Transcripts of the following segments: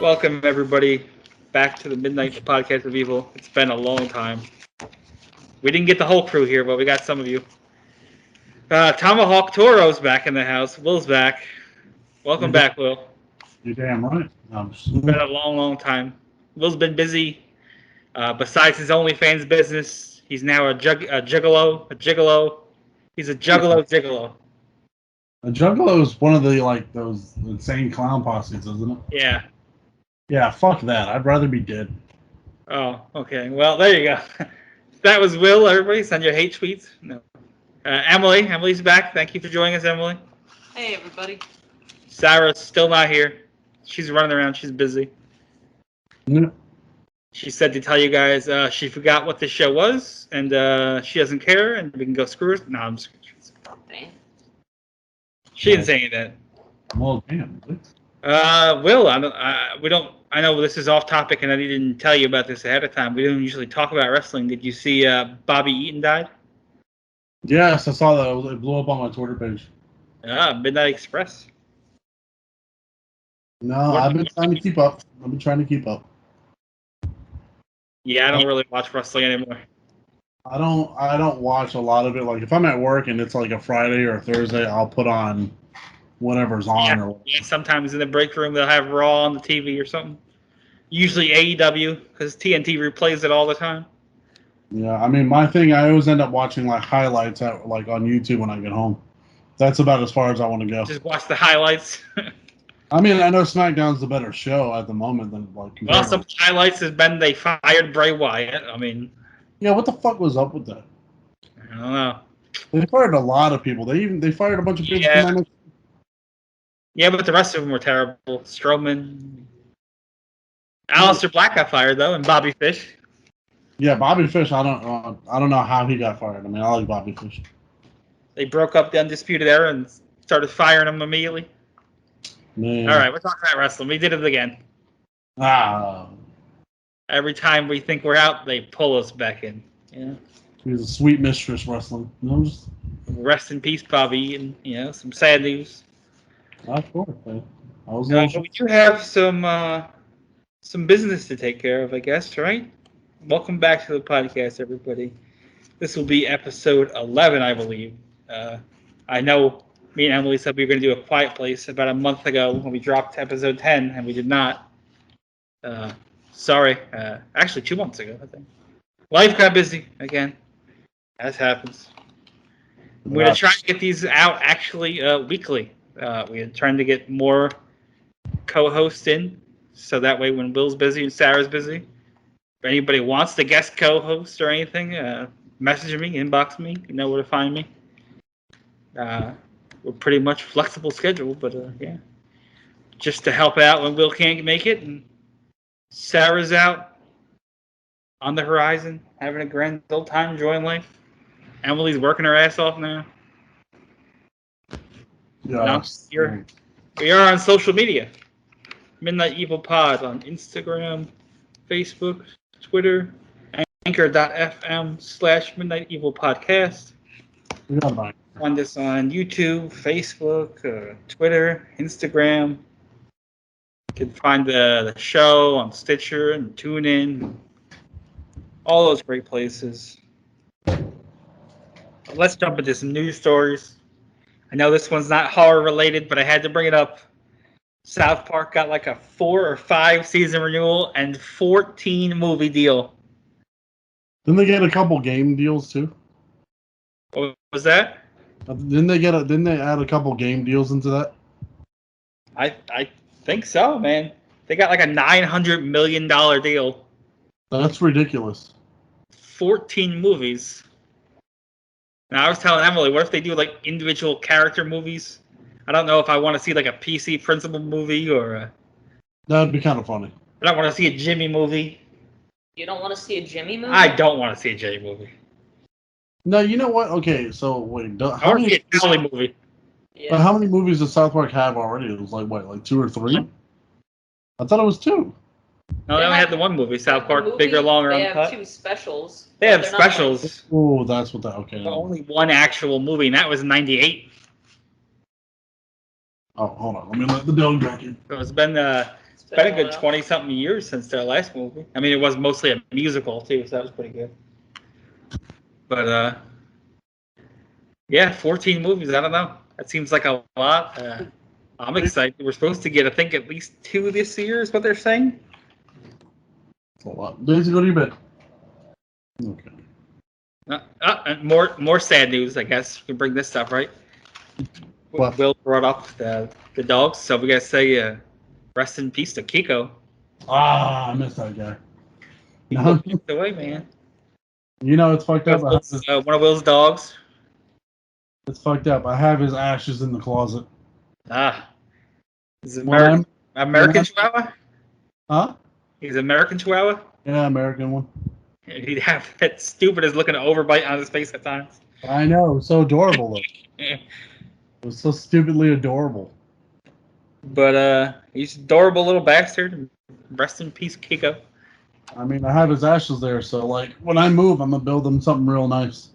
Welcome, everybody, back to the Midnight Podcast of Evil. It's been a long time. We didn't get the whole crew here, but we got some of you. Tomahawk Toro's back in the house. Will's back. Welcome back, Will. You're damn right. It's been a long, long time. Will's been busy. Besides his OnlyFans business, he's now a gigolo. He's a gigolo. A juggalo is one of the those insane clown posses, isn't it? Yeah. Yeah, fuck that. I'd rather be dead. Oh, okay. Well, there you go. That was Will, everybody. Send your hate tweets. No. Emily's back. Thank you for joining us, Emily. Hey, everybody. Sarah's still not here. She's running around. She's busy. Yeah. She said to tell you guys she forgot what the show was, and she doesn't care, and we can go screw her. No, I'm just kidding. She didn't say any of that. Well, damn. Will, I know this is off topic, and I didn't tell you about this ahead of time. We don't usually talk about wrestling. Did you see Bobby Eaton died? Yes, I saw that. It blew up on my Twitter page. Midnight Express. No, I've been trying to keep up. Yeah, I don't really watch wrestling anymore. I don't watch a lot of it. Like if I'm at work and it's like a Friday or a Thursday, I'll put on whatever's on. Yeah, sometimes in the break room they'll have Raw on the TV or something. Usually AEW because TNT replays it all the time. Yeah, I mean my thing, I always end up watching like highlights on YouTube when I get home. That's about as far as I want to go. Just watch the highlights. I mean, I know SmackDown's the better show at the moment than like. Well, some highlights has been they fired Bray Wyatt. I mean. Yeah, what the fuck was up with that? I don't know. They fired a lot of people. They fired a bunch of people. Yeah. Yeah, but the rest of them were terrible. Strowman. Aleister Black got fired though, and Bobby Fish. Yeah, Bobby Fish. I don't know how he got fired. I mean, I like Bobby Fish. They broke up the Undisputed Era and started firing him immediately. Man. All right, we're talking about wrestling. We did it again. Every time we think we're out, they pull us back in. Yeah. He's a sweet mistress wrestling. Rest in peace, Bobby Eaton. Some sad news. Of course, man. But we do have some business to take care of, I guess, right? Welcome back to the podcast, everybody. This will be episode 11, I believe. I know me and Emily said we were going to do A Quiet Place about a month ago when we dropped episode 10, and we did not. Sorry. Actually, 2 months ago, I think. Life got busy again. As happens. We're going to try to get these out actually weekly. We're trying to get more co-hosts in, so that way when Will's busy and Sarah's busy, if anybody wants to guest co-host or anything, message me, inbox me. You know where to find me. We're pretty much flexible schedule, but yeah. Just to help out when Will can't make it, and Sarah's out on the horizon, having a grand old time enjoying life. Emily's working her ass off now. Yeah. We are on social media. Midnight Evil Pod on Instagram, Facebook, Twitter, Anchor.fm/Midnight Evil Podcast. Find us on YouTube, Facebook, Twitter, Instagram. You can find the show on Stitcher and TuneIn. All those great places. Let's jump into some news stories. I know this one's not horror related, but I had to bring it up. South Park got like a 4 or 5 season renewal and 14 movie deal. Didn't they get a couple game deals too? What was that? Didn't they add a couple game deals into that? I think so, man. They got like a $900 million deal. That's ridiculous. 14 movies. Now, I was telling Emily, what if they do like individual character movies? I don't know if I want to see like a PC Principal movie or That'd be kind of funny. I don't want to see a Jimmy movie. You don't want to see a Jimmy movie? I don't want to see a Jimmy movie. No, you know what? Okay, so wait. I want to see a Kelly movie. Yeah. How many movies does South Park have already? It was like 2 or 3? I thought it was 2. No, they only had the one movie, South Park, bigger, longer, They uncut. have 2 specials. They have specials. Oh, that's what that. Okay. Only one actual movie, and that was in '98. Oh, hold on. Let me let the dog back in. So it's been It's been a good while. 20-something years since their last movie. I mean, it was mostly a musical, too, so that was pretty good. But, yeah, 14 movies. I don't know. That seems like a lot. I'm excited. We're supposed to get, I think, at least 2 this year is what they're saying. That's a lot. Daisy, go to your bed. Okay. And more sad news, I guess. We can bring this stuff, right? What? Will brought up the dogs, so we gotta say rest in peace to Kiko. Ah, I miss that guy. He got kicked away, man. You know, it's fucked up. One of Will's dogs. It's fucked up. I have his ashes in the closet. Ah, he's When American I'm- Chihuahua. Huh? He's American Chihuahua. Yeah, American one. He'd have that stupid as looking overbite on his face at times. I know. So adorable, though. It was so stupidly adorable. But he's an adorable little bastard. Rest in peace, Kiko. I mean, I have his ashes there, so, like, when I move, I'm going to build him something real nice.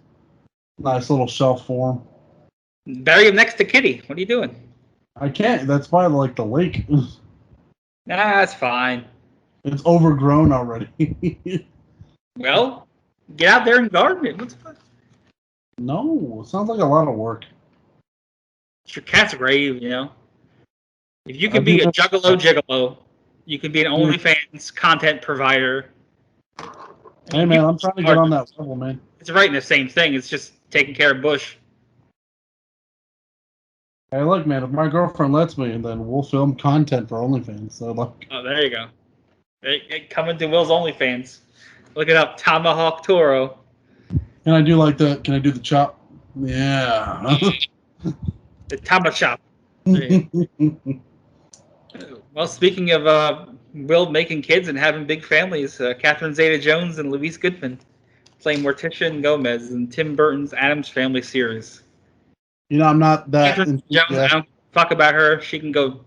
Nice little shelf for him. Bury him next to Kitty. What are you doing? I can't. That's by, like, the lake. Nah, that's fine. It's overgrown already. Well, get out there and garden it. What's fun? No, it sounds like a lot of work. It's your cat's grave, you know. If you can be a gigolo, you can be an OnlyFans content provider. Hey, man, I'm trying to get on that level, man. It's right in the same thing. It's just taking care of Bush. Hey, look, man, if my girlfriend lets me, then we'll film content for OnlyFans. So, like, Oh, there you go. Coming to Will's OnlyFans. Look it up, Tomahawk Toro. can I do the chop? Yeah. The Tama Shop. Well, speaking of Will making kids and having big families, Catherine Zeta-Jones and Louise Goodman playing Morticia and Gomez in Tim Burton's Addams Family series. You know, I'm not that. Catherine Jones, I don't fuck about her. She can go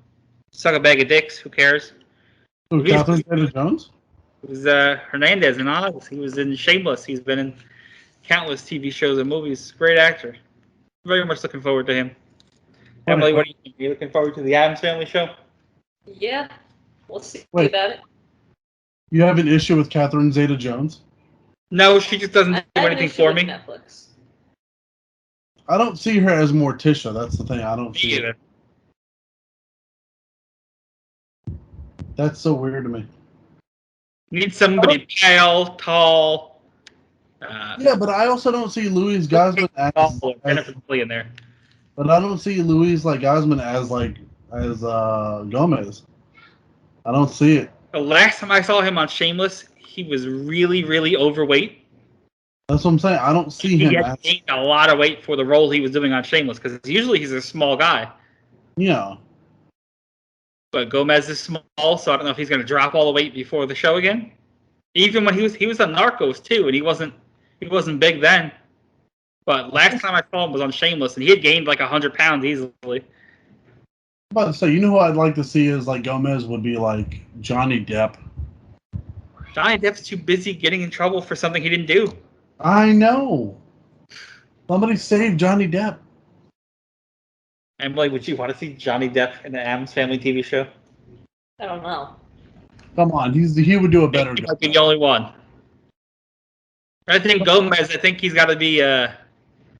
suck a bag of dicks. Who cares? Who, Catherine Zeta-Jones? It was Hernandez in Oz. He was in Shameless. He's been in countless TV shows and movies. Great actor. Very much looking forward to him. Emily, what do you think? Are you looking forward to the Addams Family show? Yeah, we'll see Wait. about it. You have an issue with Catherine Zeta-Jones? No, she just doesn't I do have an anything issue for with me. Netflix. I don't see her as Morticia. That's the thing. I don't Me see it. either. That's so weird to me. You need somebody pale, tall. Yeah, but I also don't see Louise Gosman as Jennifer Lee in there. but I don't see Louise like Gosman as Gomez. I don't see it. The last time I saw him on Shameless, he was really, really overweight. That's what I'm saying. I don't see He him had as gained a lot of weight for the role he was doing on Shameless because usually he's a small guy. yeah. But Gomez is small, so I don't know if he's going to drop all the weight before the show again. Even when he was on Narcos too, and he wasn't big then. But last time I saw him was on Shameless, and he had gained like 100 pounds easily. I'm about to say, you know who I'd like to see is like Gomez would be like Johnny Depp. Johnny Depp's too busy getting in trouble for something he didn't do. I know. Somebody save Johnny Depp. Emily, would you want to see Johnny Depp in the Addams Family TV show? I don't know. Come on, he would do a better He job. might be the only one. I think Gomez, I think he's got to be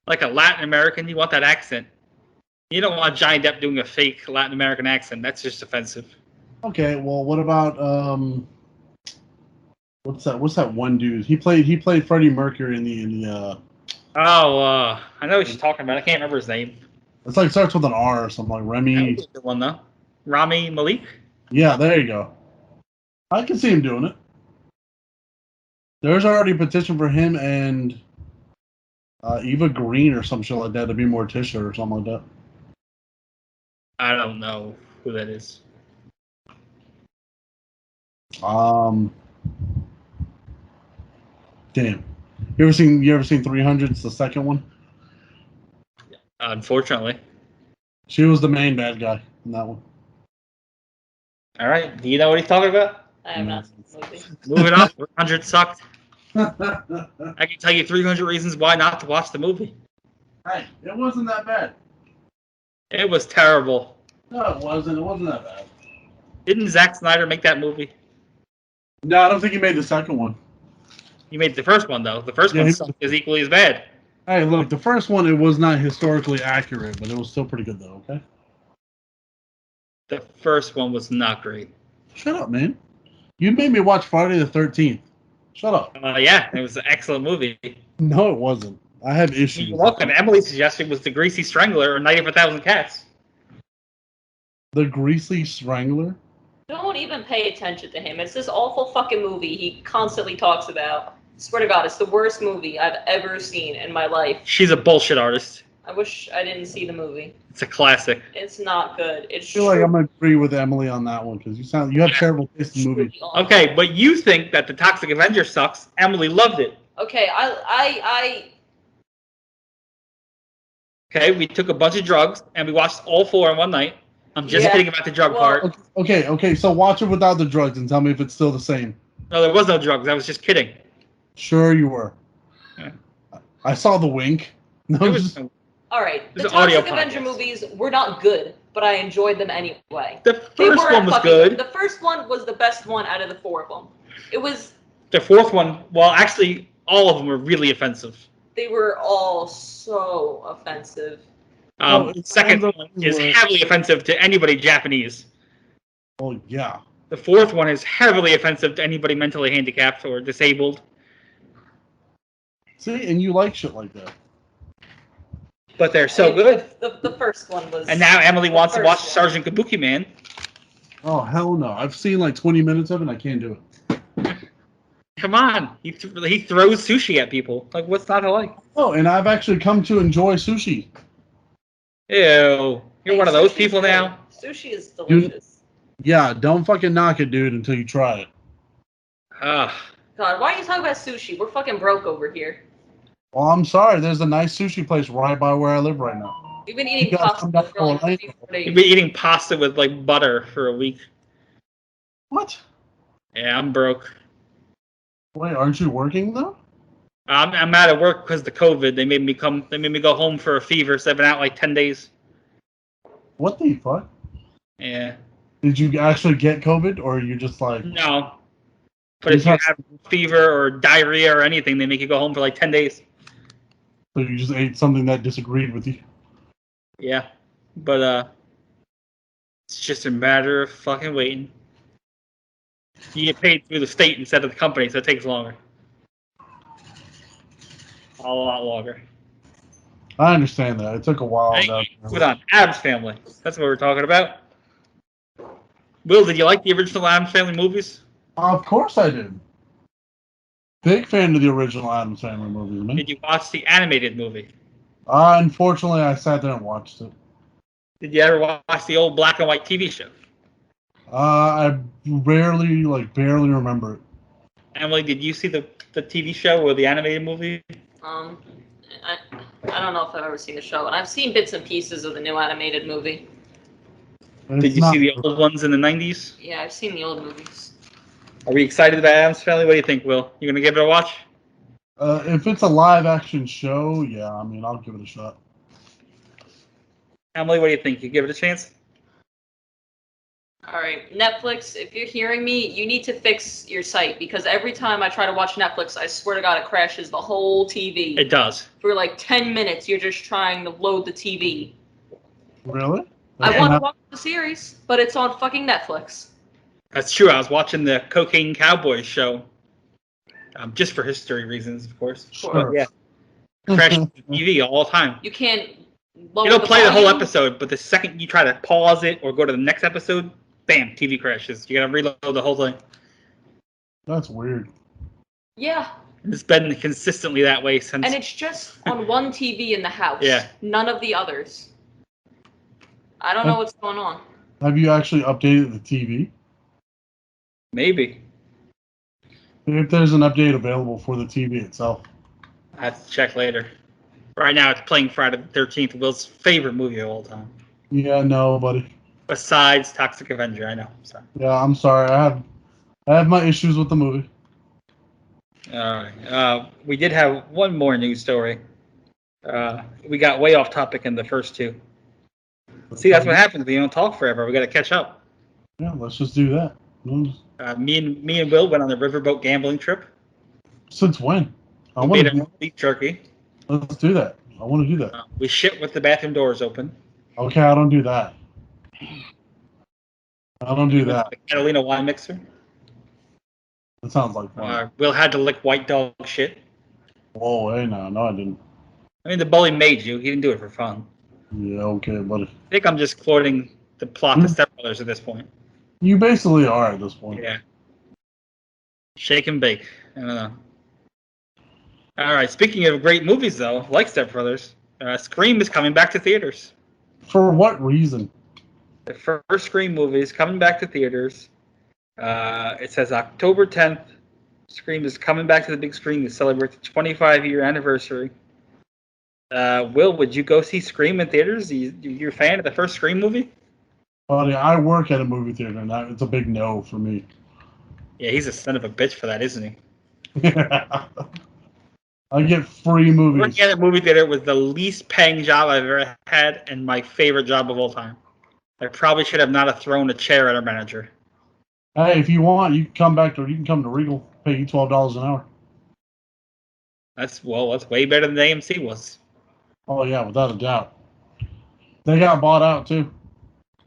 like a Latin American. You want that accent. You don't want Johnny Depp doing a fake Latin American accent. That's just offensive. Okay, well, what about what's that one dude? He played Freddie Mercury in the I know what you're talking about. I can't remember his name. it's like starts with an R or something like That Remy. was a good one though. Rami Malek. Yeah, there you go. I can see him doing it. There's already a petition for him and Eva Green or some shit like that to be Morticia or something like that. I don't know who that is. Damn. You ever seen 300? It's the second one. Unfortunately. She was the main bad guy in that one. All right. Do you know what he's talking about? I have not seen the movie. Moving on. 300 sucked. I can tell you 300 reasons why not to watch the movie. Hey, it wasn't that bad. It was terrible. No, it wasn't. It wasn't that bad. Didn't Zack Snyder make that movie? No, I don't think he made the second one. He made the first one though. The first Yeah, one he- is equally as bad. Hey, look, the first one, it was not historically accurate, but it was still pretty good, though, okay? The first one was not great. Shut up, man. You made me watch Friday the 13th. Shut up. Yeah, it was an excellent movie. No, it wasn't. I have issues. You're welcome. Emily's suggestion was The Greasy Strangler or Night of a Thousand Cats. The Greasy Strangler? Don't even pay attention to him. It's this awful fucking movie he constantly talks about. Swear to God, it's the worst movie I've ever seen in my life. She's a bullshit artist. I wish I didn't see the movie. It's a classic. It's not good. It's I feel like I'm going to agree with Emily on that one because you have terrible taste in movies. Okay, but you think that The Toxic Avenger sucks. Emily loved it. Okay, Okay, we took a bunch of drugs and we watched all 4 in one night. I'm just Yeah. kidding about the drug Well- part. Okay, so watch it without the drugs and tell me if it's still the same. No, there was no drugs. I was just kidding. Sure you were. Yeah. I saw the wink. No, It was, just, all right. It's The an audio Toxic Avenger podcast. movies were not good, but I enjoyed them anyway. the They first were one was fucking- good. The first one was the best one out of the 4 of them. It was. The fourth one, well, actually, all of them were really offensive. They were all so offensive. Second those one is were- heavily offensive to anybody Japanese. oh, yeah. The fourth one is heavily offensive to anybody mentally handicapped or disabled. See, and you like shit like that. But they're so good. The first one was. And now Emily the wants to watch first one. Sergeant Kabuki Man. Oh, hell no. I've seen like 20 minutes of it and I can't do it. Come on. He throws sushi at people. Like, what's not to like? Oh, and I've actually come to enjoy sushi. Ew. You're Hey, one of those sushi's people good. now? Sushi is delicious. Yeah, don't fucking knock it, dude, until you try it. Ugh. God, why are you talking about sushi? We're fucking broke over here. Well, I'm sorry. There's a nice sushi place right by where I live right now. We've been You eating guys pasta come down for like to 3 You've days. been eating pasta with, like, butter for a week. What? Yeah, I'm broke. Wait, aren't you working though? I'm out of work because of the COVID. They made me go home for a fever, so I've been out like 10 days. What the fuck? Yeah. Did you actually get COVID, or are you just like? No. But if you have fever or diarrhea or anything, they make you go home for like 10 days. So you just ate something that disagreed with you? Yeah. But it's just a matter of fucking waiting. You get paid through the state instead of the company, so it takes longer. A lot longer. I understand that. It took a while. Anyway, moving on. Addams Family. That's what we're talking about. Will, did you like the original Addams Family movies? Of course I did. Big fan of the original Addams Family movies, man. Did you watch the animated movie? Unfortunately, I sat there and watched it. Did you ever watch the old black and white TV show? I barely remember it. Emily, did you see the TV show or the animated movie? I don't know if I've ever seen the show, and I've seen bits and pieces of the new animated movie. It's Did you not- see the old ones in the 90s? Yeah, I've seen the old movies. Are we excited about Addams Family? What do you think, Will? You gonna give it a watch? If it's a live action show, yeah, I mean, I'll give it a shot. Emily, what do you think? You give it a chance? All right, Netflix, if you're hearing me, you need to fix your site because every time I try to watch Netflix, I swear to God, it crashes the whole TV. It does. For like 10 minutes, you're just trying to load the TV. Really? I want to watch the series, but it's on fucking Netflix. That's true. I was watching the Cocaine Cowboys show. Just for history reasons, of course. Sure. Yeah. Crashing the TV all the time. You can't lower It'll play the whole volume. episode, but the second you try to pause it or go to the next episode, bam, TV crashes. You gotta reload the whole thing. That's weird. Yeah, It's been consistently that way since. and it's just on one TV in the house. Yeah. None of the others. I don't know what's going on. Have you actually updated the TV? Maybe. If there's an update available for the TV itself. I have to check later. Right now, it's playing Friday the 13th, Will's favorite movie of all time. Yeah, no, buddy. Besides Toxic Avenger, I know. So. Yeah, I'm sorry. I have my issues with the movie. All right. We did have one more news story. We got way off topic in the first two. See, that's what happens when you don't talk forever. We got to catch up. Yeah, let's just do that. Me and Will went on a riverboat gambling trip. Since when? I We want made to a do. beef jerky. Let's do that. I want to do that. We shit with the bathroom doors open. Okay, I don't do that. I don't We do went to that. the Catalina wine mixer. That sounds like fun. Will had to lick white dog shit. Whoa, hey, no, I didn't. I mean, the bully made you. He didn't do it for fun. Yeah, okay, buddy. I think I'm just quoting the plot to Step Brothers at this point. You basically are at this point. Yeah. Shake and bake. I don't know. All right. Speaking of great movies, though, like Step Brothers, Scream is coming back to theaters. For what reason? The first Scream movie is coming back to theaters. It says October 10th. Scream is coming back to the big screen to celebrate the 25-year anniversary. Will, would you go see Scream in theaters? You're a fan of the first Scream movie? Buddy, I work at a movie theater, and it's a big no for me. Yeah, he's a son of a bitch for that, isn't he? I get free movies. Working at a movie theater was the least paying job I've ever had and my favorite job of all time. I probably should have not have thrown a chair at our manager. Hey, if you want, you can come to Regal, pay you $12 an hour. That's way better than AMC was. Oh yeah, without a doubt. They got bought out too.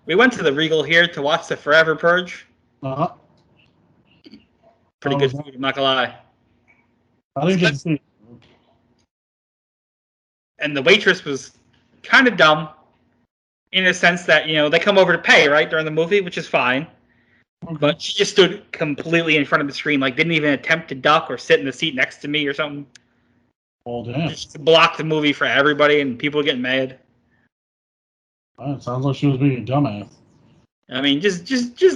We went to the Regal here to watch the Forever Purge. Uh-huh. Pretty good food, I'm not gonna lie. I didn't get to see it. And the waitress was kind of dumb in a sense that, they come over to pay, right, during the movie, which is fine. Okay. But she just stood completely in front of the screen, like didn't even attempt to duck or sit in the seat next to me or something. Oh damn! Just blocked the movie for everybody, and people getting mad. Well, it sounds like she was being a dumbass. I mean, just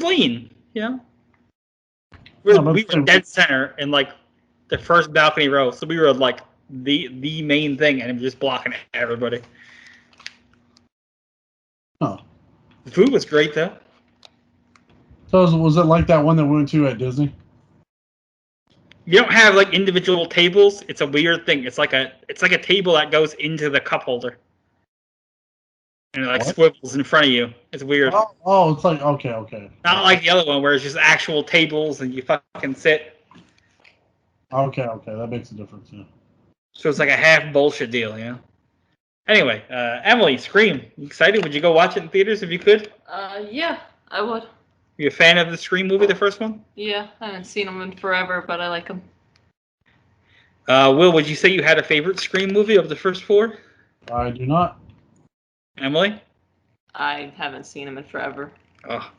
lean, We were dead center in like the first balcony row, so we were like the main thing, and it was just blocking everybody. Huh. The food was great though. So was it like that one that we went to at Disney? You don't have like individual tables. It's a weird thing. It's like a table that goes into the cup holder, and it like swivels in front of you. It's weird. Oh, it's like okay. Not like the other one where it's just actual tables and you fucking sit. Okay, that makes a difference. Yeah. So it's like a half bullshit deal, Anyway, Emily, Scream. You excited? Would you go watch it in theaters if you could? Yeah, I would. You a fan of the Scream movie, the first one? Yeah, I haven't seen them in forever, but I like them. Will, would you say you had a favorite Scream movie of the first four? I do not. Emily? I haven't seen them in forever. Oh,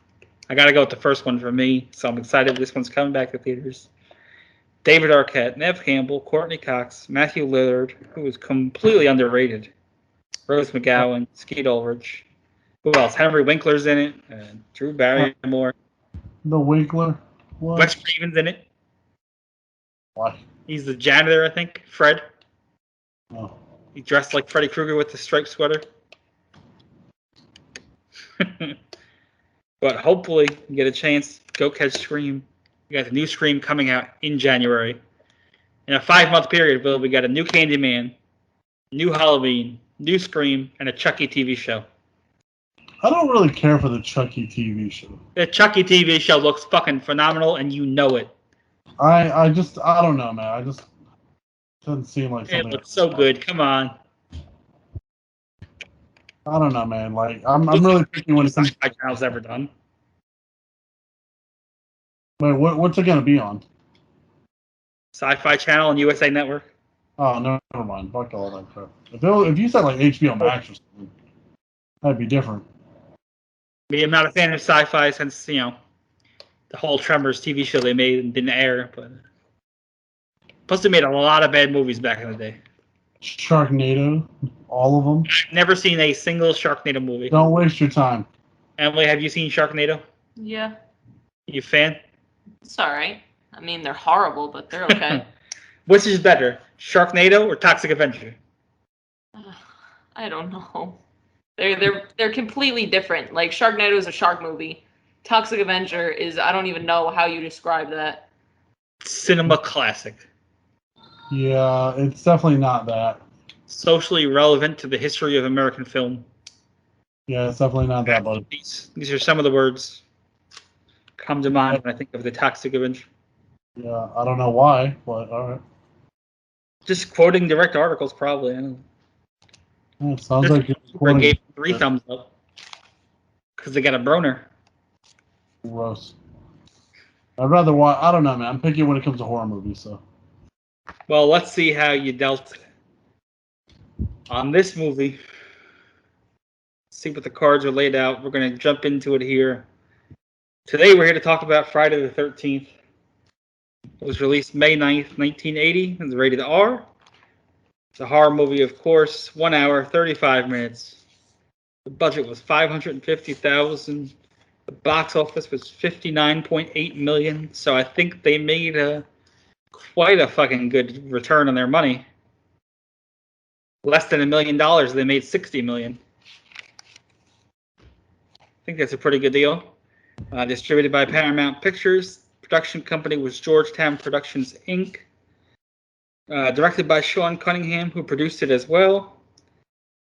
I gotta go with the first one for me, so I'm excited this one's coming back to theaters. David Arquette, Nev Campbell, Courtney Cox, Matthew Lillard, who was completely underrated, Rose McGowan, Skeet Ulrich. Who else? Henry Winkler's in it, Drew Barrymore. The Winkler? What? Wes Craven's in it. Why? He's the janitor, I think. Fred. Oh. He dressed like Freddy Krueger with the striped sweater. But hopefully you get a chance. Go catch Scream. We got the new Scream coming out in January. In a 5-month period, we got a new Candyman, new Halloween, new Scream, and a Chucky TV show. I don't really care for the Chucky TV show. The Chucky TV show looks fucking phenomenal, and you know it. I don't know, man. It doesn't seem like something. It looks so good. Come on. I don't know, man. Like I'm really picky when it comes. Sci-Fi Channel's ever done. Wait, what's it gonna be on? Sci-Fi Channel and USA Network. Oh no, never mind. Fuck all that crap. If you said like HBO Max or something, that'd be different. I'm not a fan of sci-fi since the whole Tremors TV show they made and didn't air, but plus they made a lot of bad movies back in the day. Sharknado, all of them. I've never seen a single Sharknado movie. Don't waste your time. Emily, have you seen Sharknado? Yeah. You a fan? It's alright. I mean, they're horrible, but they're okay. Which is better, Sharknado or Toxic Avenger? I don't know. They're completely different. Like, Sharknado is a shark movie. Toxic Avenger is, I don't even know how you describe that. Cinema classic. Yeah, it's definitely not that. Socially relevant to the history of American film. Yeah, it's definitely not that, buddy. These are some of the words. come to mind when I think of the Toxic Avenger. Yeah, I don't know why, but all right. Just quoting direct articles, probably. I don't know. Yeah, it sounds like you're Or quoting. gave 3 thumbs up because they got a broner. Gross. I'd rather watch. I don't know, man. I'm picky when it comes to horror movies, so. Well, let's see how you dealt on this movie. See what the cards are laid out. We're going to jump into it here. Today we're here to talk about Friday the 13th. It was released May 9th, 1980. It's rated R. It's a horror movie, of course. 1 hour, 35 minutes. The budget was $550,000. The box office was $59.8 million. So I think they made quite a fucking good return on their money. Less than $1 million, they made $60 million. I think that's a pretty good deal. Distributed by Paramount Pictures. Production company was Georgetown Productions, Inc. Directed by Sean Cunningham, who produced it as well.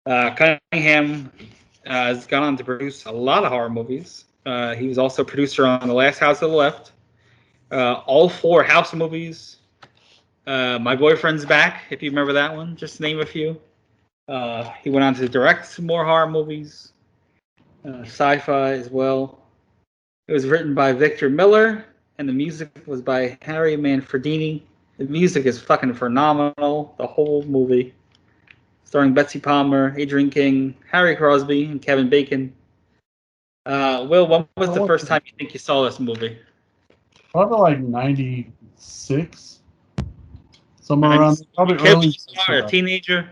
Cunningham has gone on to produce a lot of horror movies. He was also producer on The Last House on the Left, all 4 House movies. My Boyfriend's Back, if you remember that one, just to name a few. He went on to direct some more horror movies, sci-fi as well. It was written by Victor Miller, and the music was by Harry Manfredini. The music is fucking phenomenal, the whole movie. Starring Betsy Palmer, Adrienne King, Harry Crosby, and Kevin Bacon. Will, when was the first time you think you saw this movie? Probably like 96. Somewhere around. Probably early. A teenager?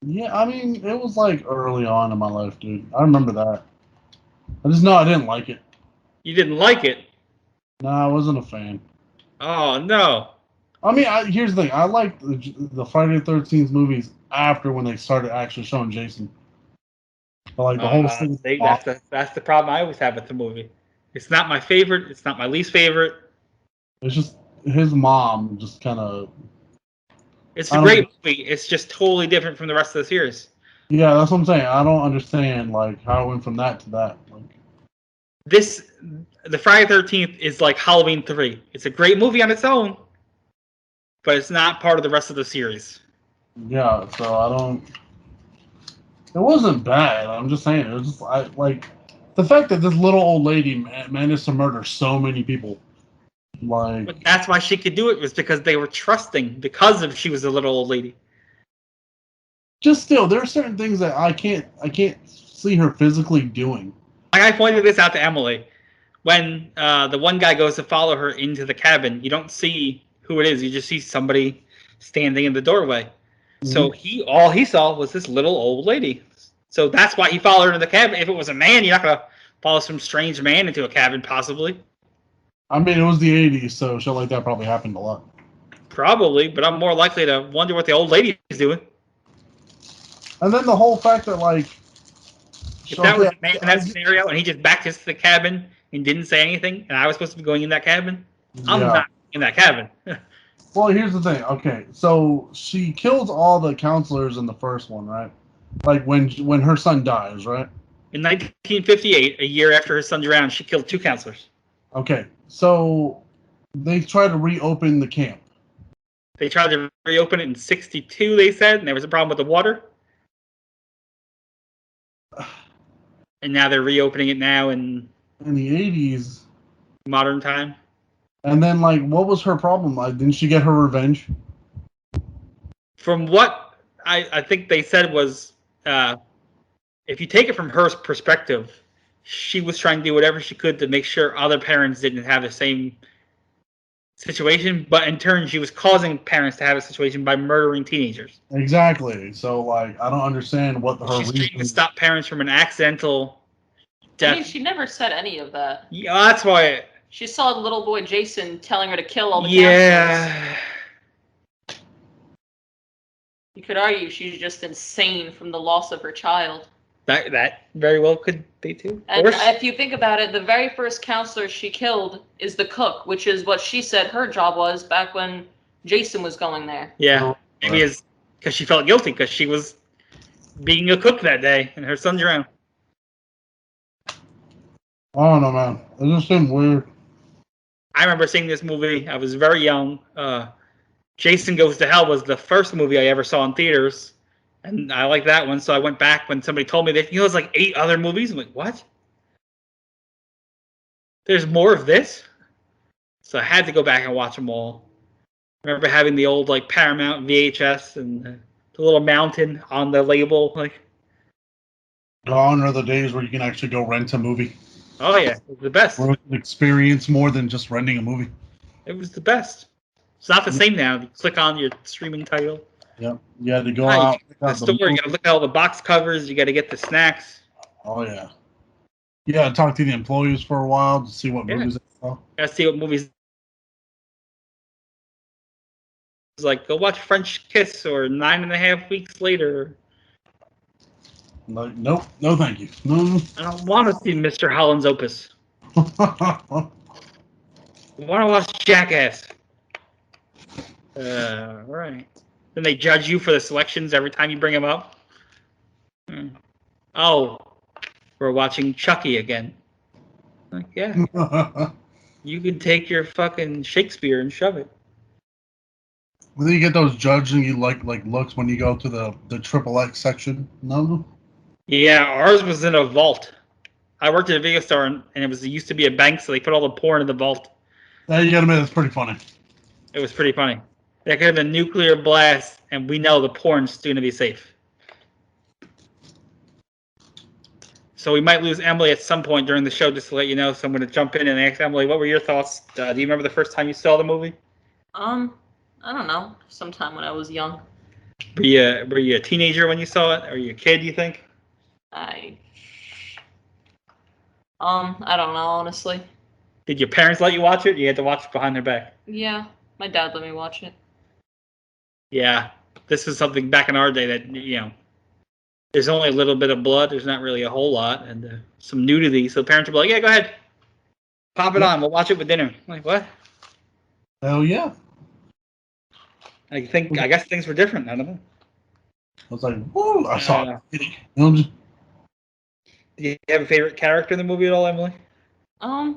Yeah, I mean, it was like early on in my life, dude. I remember that. I just know I didn't like it. You didn't like it? Nah, I wasn't a fan. Oh, no. I mean, here's the thing. I liked the Friday the 13th movies after when they started actually showing Jason. But like the whole thing. See, that's the problem I always have with the movie. It's not my favorite. It's not my least favorite. It's just his mom just kind of. It's a great movie. It's just totally different from the rest of the series. Yeah, that's what I'm saying. I don't understand like how it went from that to that. Like, the Friday the 13th is like Halloween 3. It's a great movie on its own, but it's not part of the rest of the series. Yeah, so I don't. It wasn't bad. I'm just saying. It was just like the fact that this little old lady managed to murder so many people. Like, but that's why she could do it, was because they were trusting, because of she was a little old lady. Just still, there are certain things that I can't see her physically doing. Like I pointed this out to Emily. When the one guy goes to follow her into the cabin, you don't see who it is. You just see somebody standing in the doorway. Mm-hmm. So all he saw was this little old lady. So that's why he followed her into the cabin. If it was a man, you're not going to follow some strange man into a cabin, possibly. I mean, it was the 80s, so shit like that probably happened a lot. Probably, but I'm more likely to wonder what the old lady is doing. And then the whole fact that, like... If that was a man in that scenario and he just backed us to the cabin and didn't say anything, and I was supposed to be going in that cabin, I'm not in that cabin. Well, here's the thing. Okay, so she kills all the counselors in the first one, right? Like when her son dies, right? In 1958, a year after her son drowned, she killed 2 counselors. Okay, so they tried to reopen the camp. They tried to reopen it in 62, they said, and there was a problem with the water. And now they're reopening it now in the 80s. Modern time. And then, like, what was her problem? Like, didn't she get her revenge? From what I think they said was, if you take it from her perspective, she was trying to do whatever she could to make sure other parents didn't have the same situation, but in turn, she was causing parents to have a situation by murdering teenagers. Exactly. So, like, I don't understand what She's trying to stop parents from an accidental death. I mean, she never said any of that. Yeah, that's why. She saw the little boy Jason telling her to kill all the counselors. You could argue she's just insane from the loss of her child. That very well could be too. And if you think about it, the very first counselor she killed is the cook, which is what she said her job was back when Jason was going there. Yeah, maybe it's because she felt guilty because she was being a cook that day and her son drowned. I don't know, man. It just seemed weird. I remember seeing this movie. I was very young. Jason Goes to Hell was the first movie I ever saw in theaters, and I liked that one. So I went back when somebody told me that there's like 8 other movies. I'm like, what? There's more of this? So I had to go back and watch them all. I remember having the old like Paramount VHS and the little mountain on the label. Like, Gone are the days where you can actually go rent a movie. oh yeah, it was the best. Where you can experience more than just renting a movie. It was the best. It's not the same now. You click on your streaming title. Yep. You had to go You out. the store. You got to look at all the box covers. You got to get the snacks. Oh yeah. You got to talk to the employees for a while to see what movies they saw. Got to see what movies. It's like go watch French Kiss or 9.5 Weeks Later. Like, nope, no, thank you. No. I don't want to see Mr. Holland's Opus. I want to watch Jackass. Right. Then they judge you for the selections every time you bring them up. Oh, we're watching Chucky again. Like, yeah, you can take your fucking Shakespeare and shove it. Well, then you get those judged and you like looks when you go to the triple X section. No. Yeah, ours was in a vault. I worked at a video store and it used to be a bank, so they put all the porn in the vault. You gotta admit, it's pretty funny. It was pretty funny. That could have been nuclear blast, and we know the porn's going to be safe. So we might lose Emily at some point during the show, just to let you know. So I'm going to jump in and ask Emily, what were your thoughts? Do you remember the first time you saw the movie? I don't know. Sometime when I was young. Were you a teenager when you saw it? Or were you a kid, you think? I don't know, honestly. Did your parents let you watch it? Or you had to watch it behind their back? Yeah, my dad let me watch it. Yeah, this is something back in our day that, there's only a little bit of blood. There's not really a whole lot. And some nudity. So parents would be like, yeah, go ahead. Pop it on. We'll watch it with dinner. I'm like, what? Hell yeah. I guess things were different. I don't know. I was like, whoa, I saw it. You Do you have a favorite character in the movie at all, Emily? I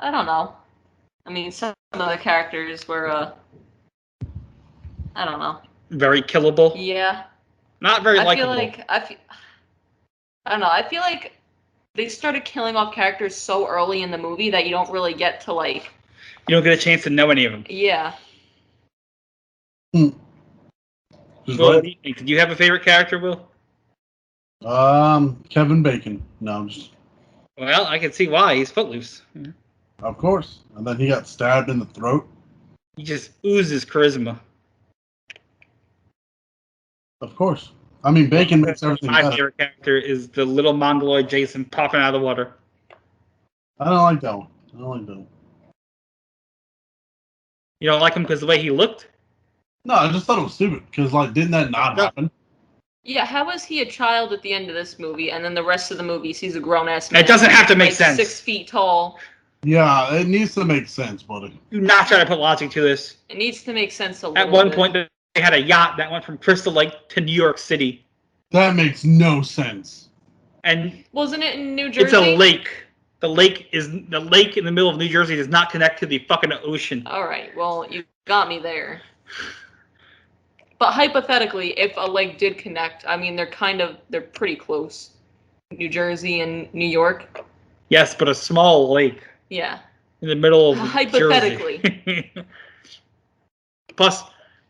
don't know. I mean, some of the characters were, I don't know. Very killable? Yeah. Not very likable. I don't know. I feel like they started killing off characters so early in the movie that you don't really get to, like... You don't get a chance to know any of them. Yeah. Will, what do you think? Did you have a favorite character, Will? Kevin Bacon. No, I'm just... Well, I can see why. He's footloose. Yeah. Of course. And then he got stabbed in the throat. He just oozes charisma. Of course. I mean, Bacon makes everything My better. favorite character is the little mongoloid Jason popping out of the water. I don't like that one. I don't like that one. You don't like him because of the way he looked? No, I just thought it was stupid. Because, like, didn't that not happen? Yeah, how is he a child at the end of this movie, and then the rest of the movie he's a grown-ass man? It doesn't have to make sense. 6 feet tall. Yeah, it needs to make sense, buddy. Do not try to put logic to this. It needs to make sense a little At one bit. point, they had a yacht that went from Crystal Lake to New York City. That makes no sense. And wasn't it in New Jersey? It's a lake. The lake in the middle of New Jersey does not connect to the fucking ocean. All right, well, you got me there. But hypothetically, if a lake did connect, I mean, they're pretty close. New Jersey and New York. Yes, but a small lake. Yeah. In the middle of hypothetically. Jersey. Plus,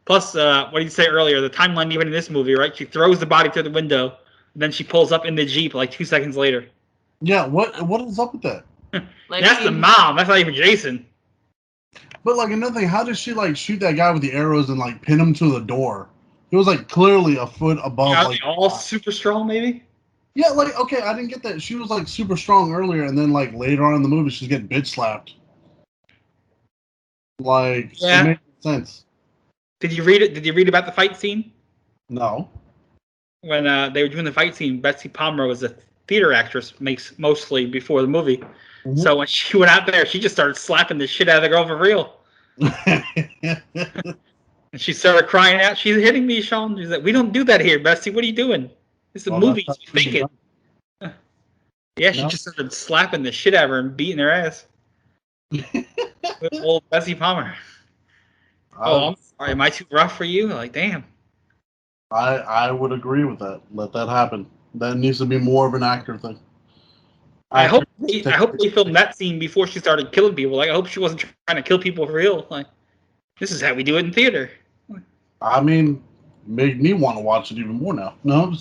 what did you say earlier? The timeline even in this movie, right? She throws the body through the window, and then she pulls up in the Jeep like 2 seconds later. Yeah, what is up with that? Like, that's the mom. That's not even Jason. But, like, another thing, how did she, like, shoot that guy with the arrows and, like, pin him to the door? It was, like, clearly a foot above, like... all super strong, maybe? Yeah, like, okay, I didn't get that. She was, like, super strong earlier, and then, like, later on in the movie, she's getting bitch slapped. Like, yeah. It makes sense. Did you read it? Did you read about the fight scene? No. When they were doing the fight scene, Betsy Palmer was a theater actress, makes mostly before the movie. Mm-hmm. So when she went out there, she just started slapping the shit out of the girl for real. And she started crying out, "She's hitting me, Sean." She's like, "We don't do that here, Betsy. What are you doing? This is a movie. She's faking." Yeah, she No? just started slapping the shit out of her and beating her ass. With old Bessie Palmer. Oh, I'm sorry. Am I too rough for you? Like, damn. I would agree with that. Let that happen. That needs to be more of an actor thing. I Actor hope they filmed that scene before she started killing people. Like, I hope she wasn't trying to kill people for real. Like, this is how we do it in theater. I mean, made me want to watch it even more now. No,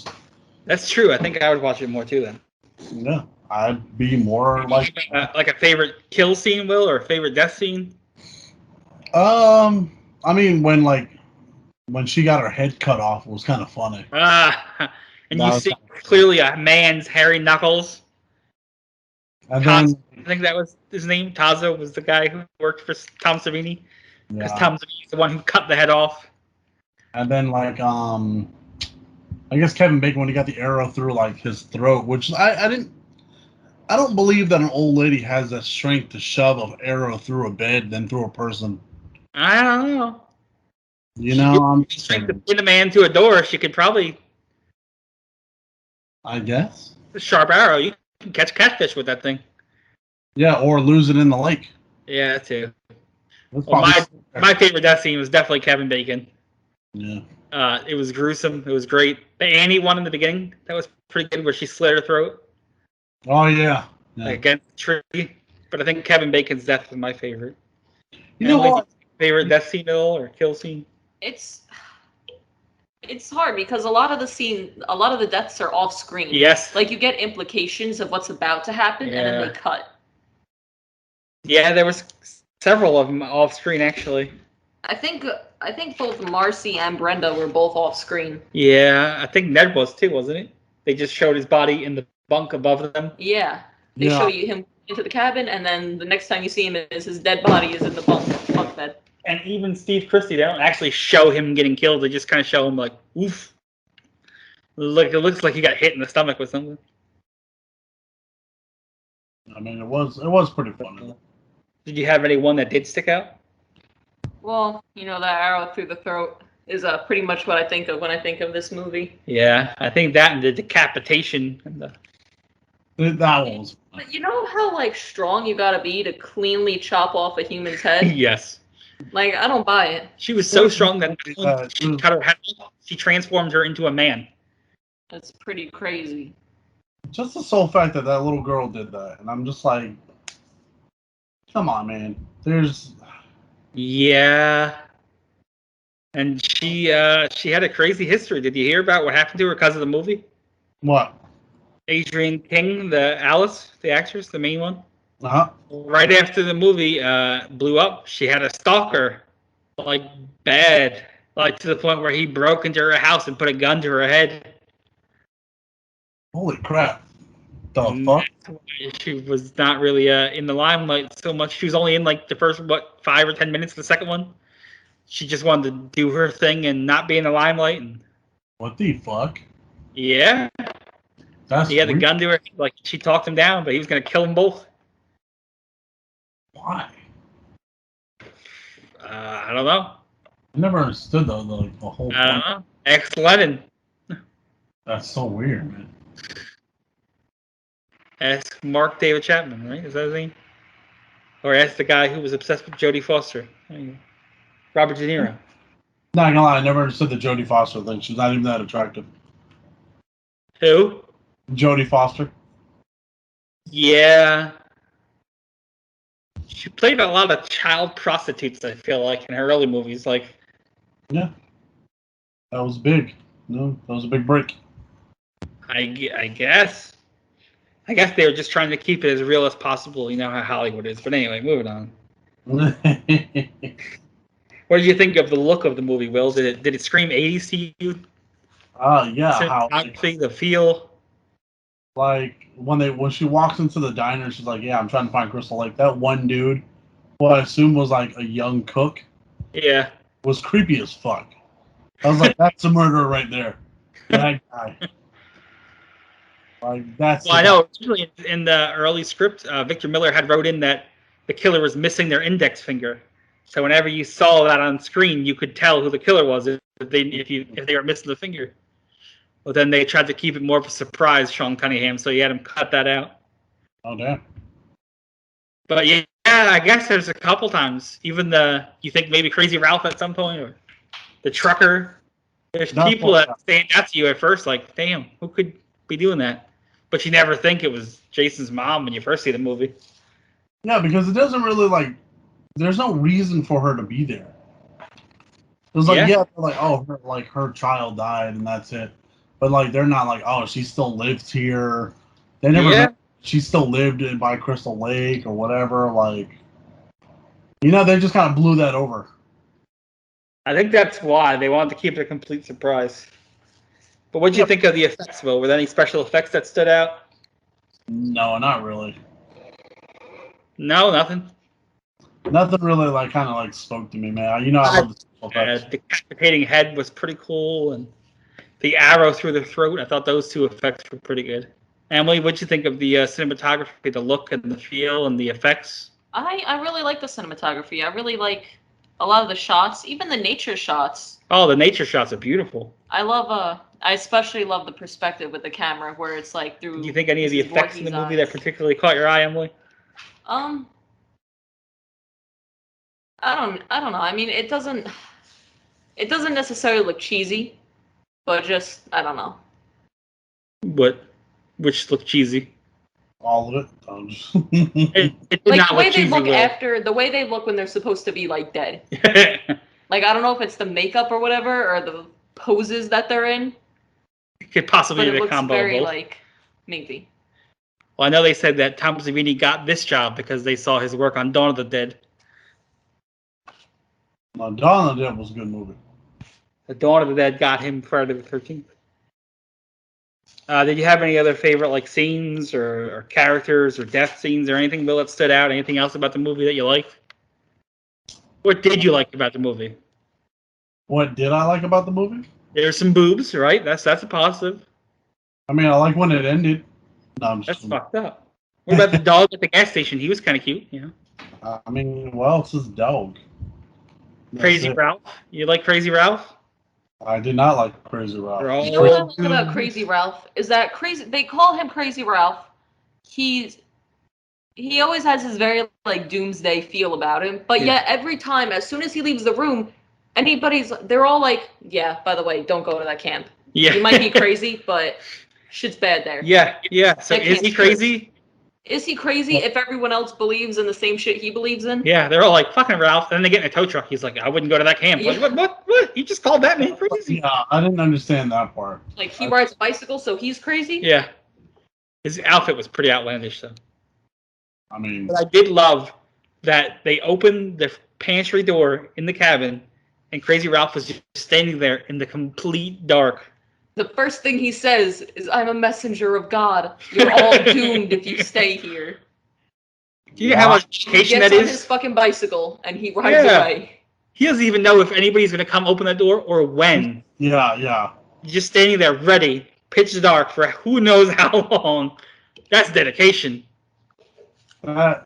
That's true. I think I would watch it more too then. yeah, I'd be more like. Like a favorite kill scene, Will, or a favorite death scene? I mean, when she got her head cut off, it was kind of funny. And That you was see kind of clearly a man's hairy knuckles. And Taz, then, I think that was his name. Tazo was the guy who worked for Tom Savini. Because yeah, Tom Savini's the one who cut the head off. and then I guess Kevin Bacon when he got the arrow through like his throat, which I don't believe that an old lady has the strength to shove an arrow through a bed than through a person. I don't know. You She know, did I'm the strength to pin a man to a door. She could probably I guess. a sharp arrow. You can catch catfish with that thing. Yeah, or lose it in the lake. Yeah, too. That's Well, probably my favorite death scene was definitely Kevin Bacon. yeah. It was gruesome. It was great. The Annie one in the beginning, that was pretty good, where she slit her throat Oh yeah. Yeah. like, against the tree. But I think Kevin Bacon's death was my favorite. You know Emily, what? favorite death scene at all, or kill scene? It's hard because a lot of the deaths are off screen. Yes. Like you get implications of what's about to happen, and then Yeah. they cut. Yeah, there was several of them off screen actually. I think both Marcy and Brenda were both off screen. Yeah, I think Ned was too, wasn't it? They just showed his body in the bunk above them. Yeah, they Yeah. show you him into the cabin, and then the next time you see him is his dead body is in the bunk bed. And even Steve Christie, they don't actually show him getting killed. They just kind of show him like, oof. Look, it looks like he got hit in the stomach with something. I mean, it was pretty funny. Did you have anyone that did stick out? Well, that arrow through the throat is pretty much what I think of when I think of this movie. Yeah, I think that and the decapitation and the. That one was funny. But you know how strong you gotta be to cleanly chop off a human's head? Yes. Like I don't buy it. She was so strong that she Yeah. cut her head off, she transformed her into a man. That's pretty crazy. Just the sole fact that that little girl did that, and I'm just like, come on, man. Yeah. And she had a crazy history. Did you hear about what happened to her because of the movie? What? Adrienne King, the Alice, the actress, the main one. Uh-huh. Right after the movie blew up, she had a stalker, like bad, like to the point where he broke into her house and put a gun to her head. Holy crap. The And fuck? that's why she was not really in the limelight so much. She was only in like the first 5 or 10 minutes of the second one. She just wanted to do her thing and not be in the limelight. And What the fuck? yeah, That's he had the weird. gun to her. Like she talked him down, but he was gonna kill them both. Why? I don't know. I never understood though, the whole I don't point. know. Ex-Lennon. That's so weird, man. Ask Mark David Chapman, right? Is that his name? Or ask the guy who was obsessed with Jodie Foster. Robert De Niro. Not gonna lie, I never understood the Jodie Foster thing. She's not even that attractive. Who? Jodie Foster. Yeah. She played a lot of child prostitutes, I feel like, in her early movies. Like, Yeah. That was big. No, that was a big break. I guess. I guess they were just trying to keep it as real as possible. You know how Hollywood is. But anyway, moving on. What did you think of the look of the movie, Will? Did it scream 80s to you? Yeah, how Cinematography, the feel. like when she walks into the diner, she's like, "Yeah, I'm trying to find Crystal Lake." That one dude, who I assume was like a young cook, Yeah. was creepy as fuck. I was like, "That's a murderer right there." That guy. Like that's. Well, I know. Usually in the early script, Victor Miller had wrote in that the killer was missing their index finger. So whenever you saw that on screen, you could tell who the killer was if they were missing the finger. But then they tried to keep it more of a surprise, Sean Cunningham, so he had him cut that out. Oh damn. But yeah, I guess there's a couple times. Even you think maybe Crazy Ralph at some point, or the trucker. There's people that stand out to you at first, like, damn, who could be doing that? But you never think it was Jason's mom when you first see the movie. Yeah, because it doesn't really there's no reason for her to be there. It's like, yeah, like, oh, her child died and that's it. But like, they're not like, oh, she still lives here. They never she still lived by Crystal Lake or whatever. Like, they just kind of blew that over. I think that's why they wanted to keep it a complete surprise. But what did you think of the effects, Will? Were there any special effects that stood out? No, not really. No, nothing. Nothing really kind of spoke to me, man. I love the special effects. The decapitating head was pretty cool, and the arrow through the throat. I thought those two effects were pretty good. Emily, what'd you think of the cinematography, the look and the feel and the effects? I really like the cinematography. I really like a lot of the shots, even the nature shots. Oh, the nature shots are beautiful. I especially love the perspective with the camera where it's like through. Do you think any of the effects in the movie that particularly caught your eye, Emily? I don't know. I mean, it doesn't necessarily look cheesy, but just I don't know. Which looked cheesy? All of it. It did like not the way look they cheesy, look the way they look when they're supposed to be like dead. Like I don't know if it's the makeup or whatever or the poses that they're in. It could possibly be a combo of very both. Maybe. Well, I know they said that Tom Savini got this job because they saw his work on Dawn of the Dead. No, Dawn of the Dead was a good movie. The Dawn of the Dead got him Friday the 13th. Did you have any other favorite scenes or characters or death scenes or anything, Bill, that stood out? Anything else about the movie that you liked? What did you like about the movie? What did I like about the movie? There's some boobs, right? That's a positive. I mean, I like when it ended. No, that's fucked up. What about the dog at the gas station? He was kind of cute, I mean, well, it's his dog. Crazy Ralph. You like Crazy Ralph? I did not like Crazy Ralph. You know what I like about Crazy Ralph is that they call him Crazy Ralph. He always has his very doomsday feel about him, but yet every time, as soon as he leaves the room, they're all like, yeah, by the way, don't go to that camp. Yeah. You might be crazy, but shit's bad there. Yeah. So is he crazy? Is he crazy if everyone else believes in the same shit he believes in? Yeah, they're all like, fucking Ralph. And then they get in a tow truck. He's like, I wouldn't go to that camp. Yeah. Like, what? You just called that man crazy? Yeah, I didn't understand that part. Like, he rides a bicycle, so he's crazy? Yeah. His outfit was pretty outlandish, though. I mean... But I did love that they opened the pantry door in the cabin, and Crazy Ralph was just standing there in the complete dark. The first thing he says is, I'm a messenger of God. You're all doomed if you stay here. Do you know how much education that is? He gets on his fucking bicycle, and he rides away. He doesn't even know if anybody's going to come open that door or when. Yeah. He's just standing there ready, pitch dark, for who knows how long. That's dedication. That's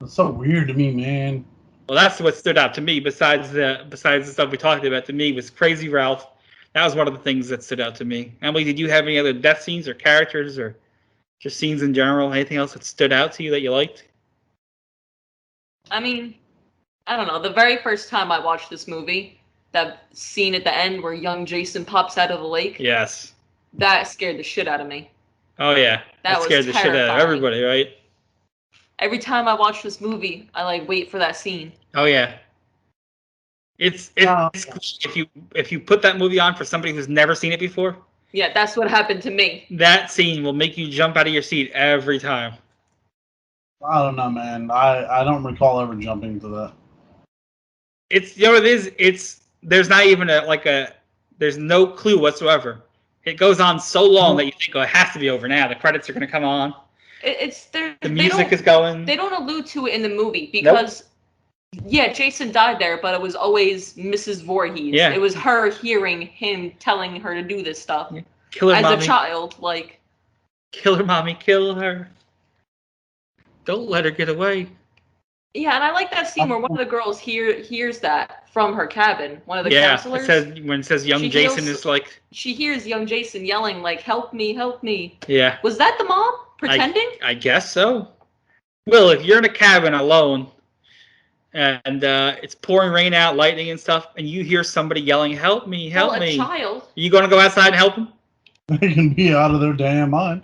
so weird to me, man. Well, that's what stood out to me, besides the stuff we talked about, to me, was Crazy Ralph. That was one of the things that stood out to me. Emily, did you have any other death scenes or characters or just scenes in general? Anything else that stood out to you that you liked? I mean, I don't know. The very first time I watched this movie, that scene at the end where young Jason pops out of the lake. Yes. That scared the shit out of me. Oh, yeah. That scared the shit out of everybody, right? Every time I watch this movie, I wait for that scene. Oh, yeah. It's if you put that movie on for somebody who's never seen it before. Yeah, that's what happened to me. That scene will make you jump out of your seat every time. I don't know, man. I don't recall ever jumping to that. It's it is. It's there's not even there's no clue whatsoever. It goes on so long that you think, it has to be over now. The credits are going to come on. The music is going. They don't allude to it in the movie because. Nope. Yeah, Jason died there, but it was always Mrs. Voorhees. Yeah. It was her hearing him telling her to do this stuff. Yeah. Kill her, mommy. As a child, Kill her, mommy. Kill her. Don't let her get away. Yeah, and I like that scene where one of the girls hears that from her cabin. One of the counselors. When it says young Jason is like... She hears young Jason yelling, help me, help me. Yeah. Was that the mom? Pretending? I guess so. Will, if you're in a cabin alone and it's pouring rain out, lightning and stuff, and you hear somebody yelling, "Help me! Help Well, a me!" child. Are you gonna go outside and help them? They can be out of their damn mind.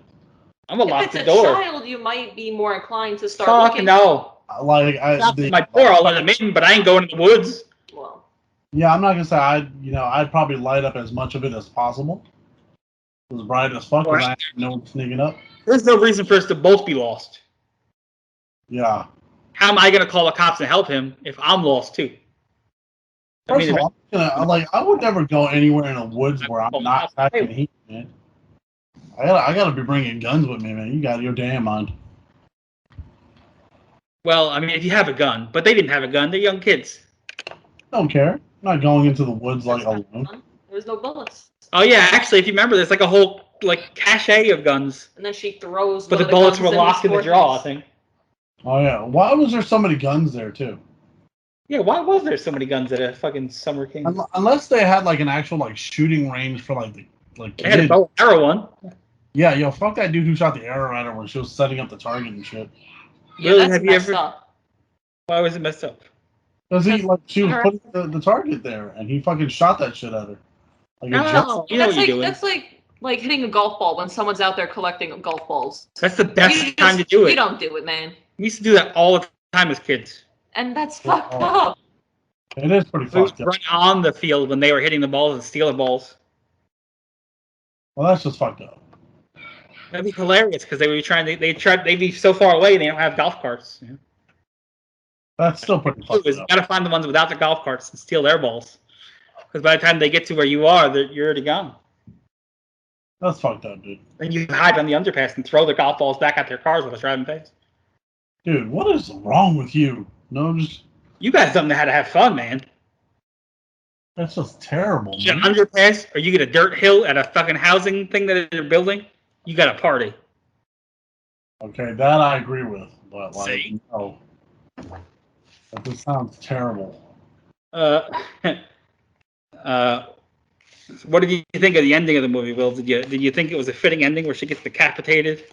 I'm gonna If lock it's the a door. child, you might be more inclined to start Fuck looking. no. Like Knock on my door, I'll let them in, but I ain't going to the woods. Well, yeah, I'm not gonna say I'd probably light up as much of it as possible, as bright as fuck, because I know one sneaking up. There's no reason for us to both be lost. Yeah. How am I gonna call the cops and help him if I'm lost too? First of all, I would never go anywhere in the woods where I'm not packing heat, man. I gotta be bringing guns with me, man. You got your damn mind. Well, I mean, if you have a gun, but they didn't have a gun. They're young kids. Don't care. I'm not going into the woods like alone. there was no bullets. Oh yeah, actually, if you remember, there's like a whole like cache of guns. And then she throws. But the bullets were locked in the drawer, I think. Oh yeah. Why was there so many guns there too? Yeah, why was there so many guns at a fucking summer camp? Unless they had like an actual like shooting range for like the kids. They had a bow and arrow one. Yeah, yo, fuck that dude who shot the arrow at her when she was setting up the target and shit. Yeah, really? That's messed up. Why was it messed up? Because she was putting the target there, and he fucking shot that shit at her. Like that's like hitting a golf ball when someone's out there collecting golf balls. That's the best time to do it. You don't do it, man. We used to do that all the time as kids. And that's fucked up. It is pretty fucked up. Run on the field when they were hitting the balls and stealing balls. Well, that's just fucked up. That'd be hilarious because they'd be so far away they don't have golf carts. Yeah. That's still pretty fucked up. You gotta find the ones without the golf carts and steal their balls. Because by the time they get to where you are, you're already gone. That's fucked up, dude. And you hide on the underpass and throw the golf balls back at their cars while they're driving past. Dude, what is wrong with you? No, just... You guys don't know how to have fun, man. That's just terrible, you man. An underpass, or you get a dirt hill at a fucking housing thing that they're building, you got a party. Okay, that I agree with. But, like, no. That just sounds terrible. What did you think of the ending of the movie, Will? Did you think it was a fitting ending where she gets decapitated?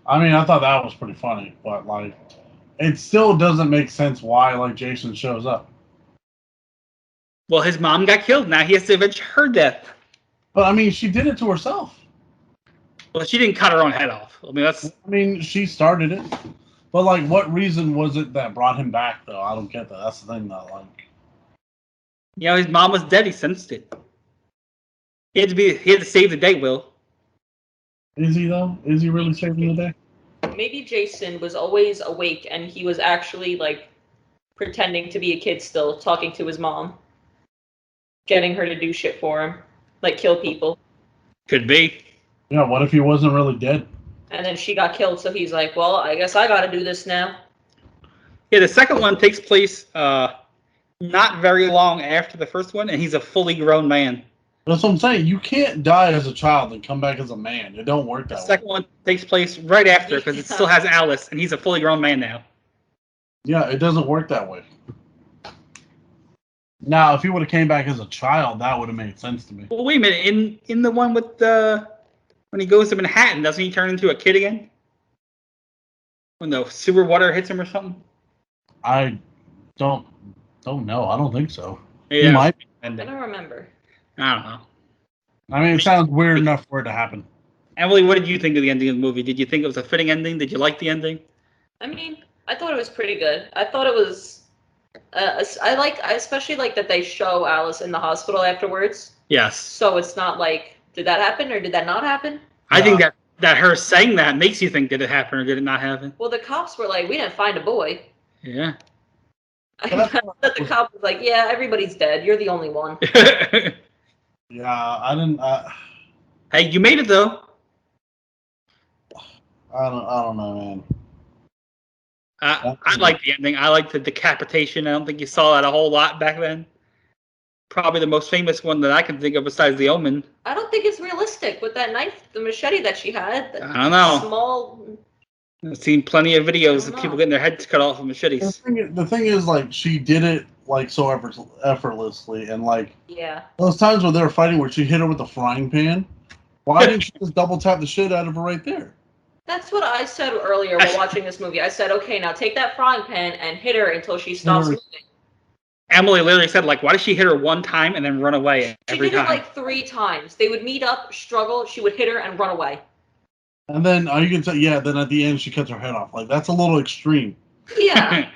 I mean, I thought that was pretty funny, but like, it still doesn't make sense why like Jason shows up. Well, his mom got killed. Now he has to avenge her death. But I mean, she did it to herself. Well, she didn't cut her own head off. I mean, she started it. But like, what reason was it that brought him back, though? I don't get that. That's the thing, though. Like, you know, his mom was dead. He sensed it. He had to save the day, Will. Is he though? Is he really saving the day? Maybe Jason was always awake and he was actually like pretending to be a kid still, talking to his mom, getting her to do shit for him, like kill people. Could be. Yeah, what if he wasn't really dead? And then she got killed, so he's like, well, I guess I gotta do this now. Yeah, the second one takes place not very long after the first one, and he's a fully grown man. That's what I'm saying. You can't die as a child and come back as a man. It don't work that way. The second one takes place right after because it still has Alice, and he's a fully grown man now. Yeah, it doesn't work that way. Now, if he would have came back as a child, that would have made sense to me. Well, wait a minute. In the one with when he goes to Manhattan, doesn't he turn into a kid again? When the sewer water hits him or something? I don't know. I don't think so. Yeah, he might. I don't remember. I don't know. I mean, it sounds weird enough for it to happen. Emily, what did you think of the ending of the movie? Did you think it was a fitting ending? Did you like the ending? I mean, I thought it was pretty good. I thought it was. I especially like that they show Alice in the hospital afterwards. Yes. So it's not like, did that happen or did that not happen? I think that her saying that makes you think, did it happen or did it not happen? Well, the cops were like, we didn't find a boy. Yeah. The cop was like, yeah, everybody's dead. You're the only one. Yeah, I didn't. Hey, you made it though. I don't know, man. I like the ending. I like the decapitation. I don't think you saw that a whole lot back then. Probably the most famous one that I can think of besides The Omen. I don't think it's realistic with that knife, the machete that she had. I don't know. Small. I've seen plenty of videos of people getting their heads cut off with machetes. The thing is, like, she did it like so effortlessly, and like, yeah, those times when they were fighting where she hit her with the frying pan. Why didn't she just double tap the shit out of her right there? That's what I said earlier while watching this movie. I said, okay, now take that frying pan and hit her until she stops moving. Emily literally said, like, why does she hit her one time and then run away every time? She did it like 3 times. They would meet up, struggle, she would hit her and run away. And then you can say, yeah. Then at the end, she cuts her head off. Like that's a little extreme. Yeah.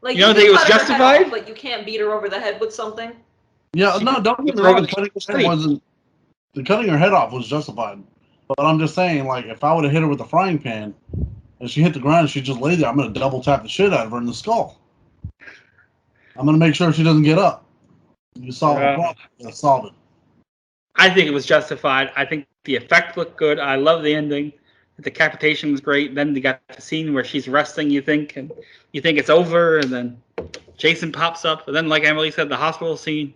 Like you don't think it was cut her head justified? off, but you can't beat her over the head with something. Yeah, no, don't get me wrong. Cutting her head off was justified. But I'm just saying, like, if I would have hit her with a frying pan and she hit the ground and she just lay there, I'm going to double tap the shit out of her in the skull. I'm going to make sure she doesn't get up. You solve the problem. You solve it. I think it was justified. I think the effect looked good. I love the ending. The decapitation was great. Then you got the scene where she's resting, you think, and you think it's over, and then Jason pops up. And then, like Emily said, the hospital scene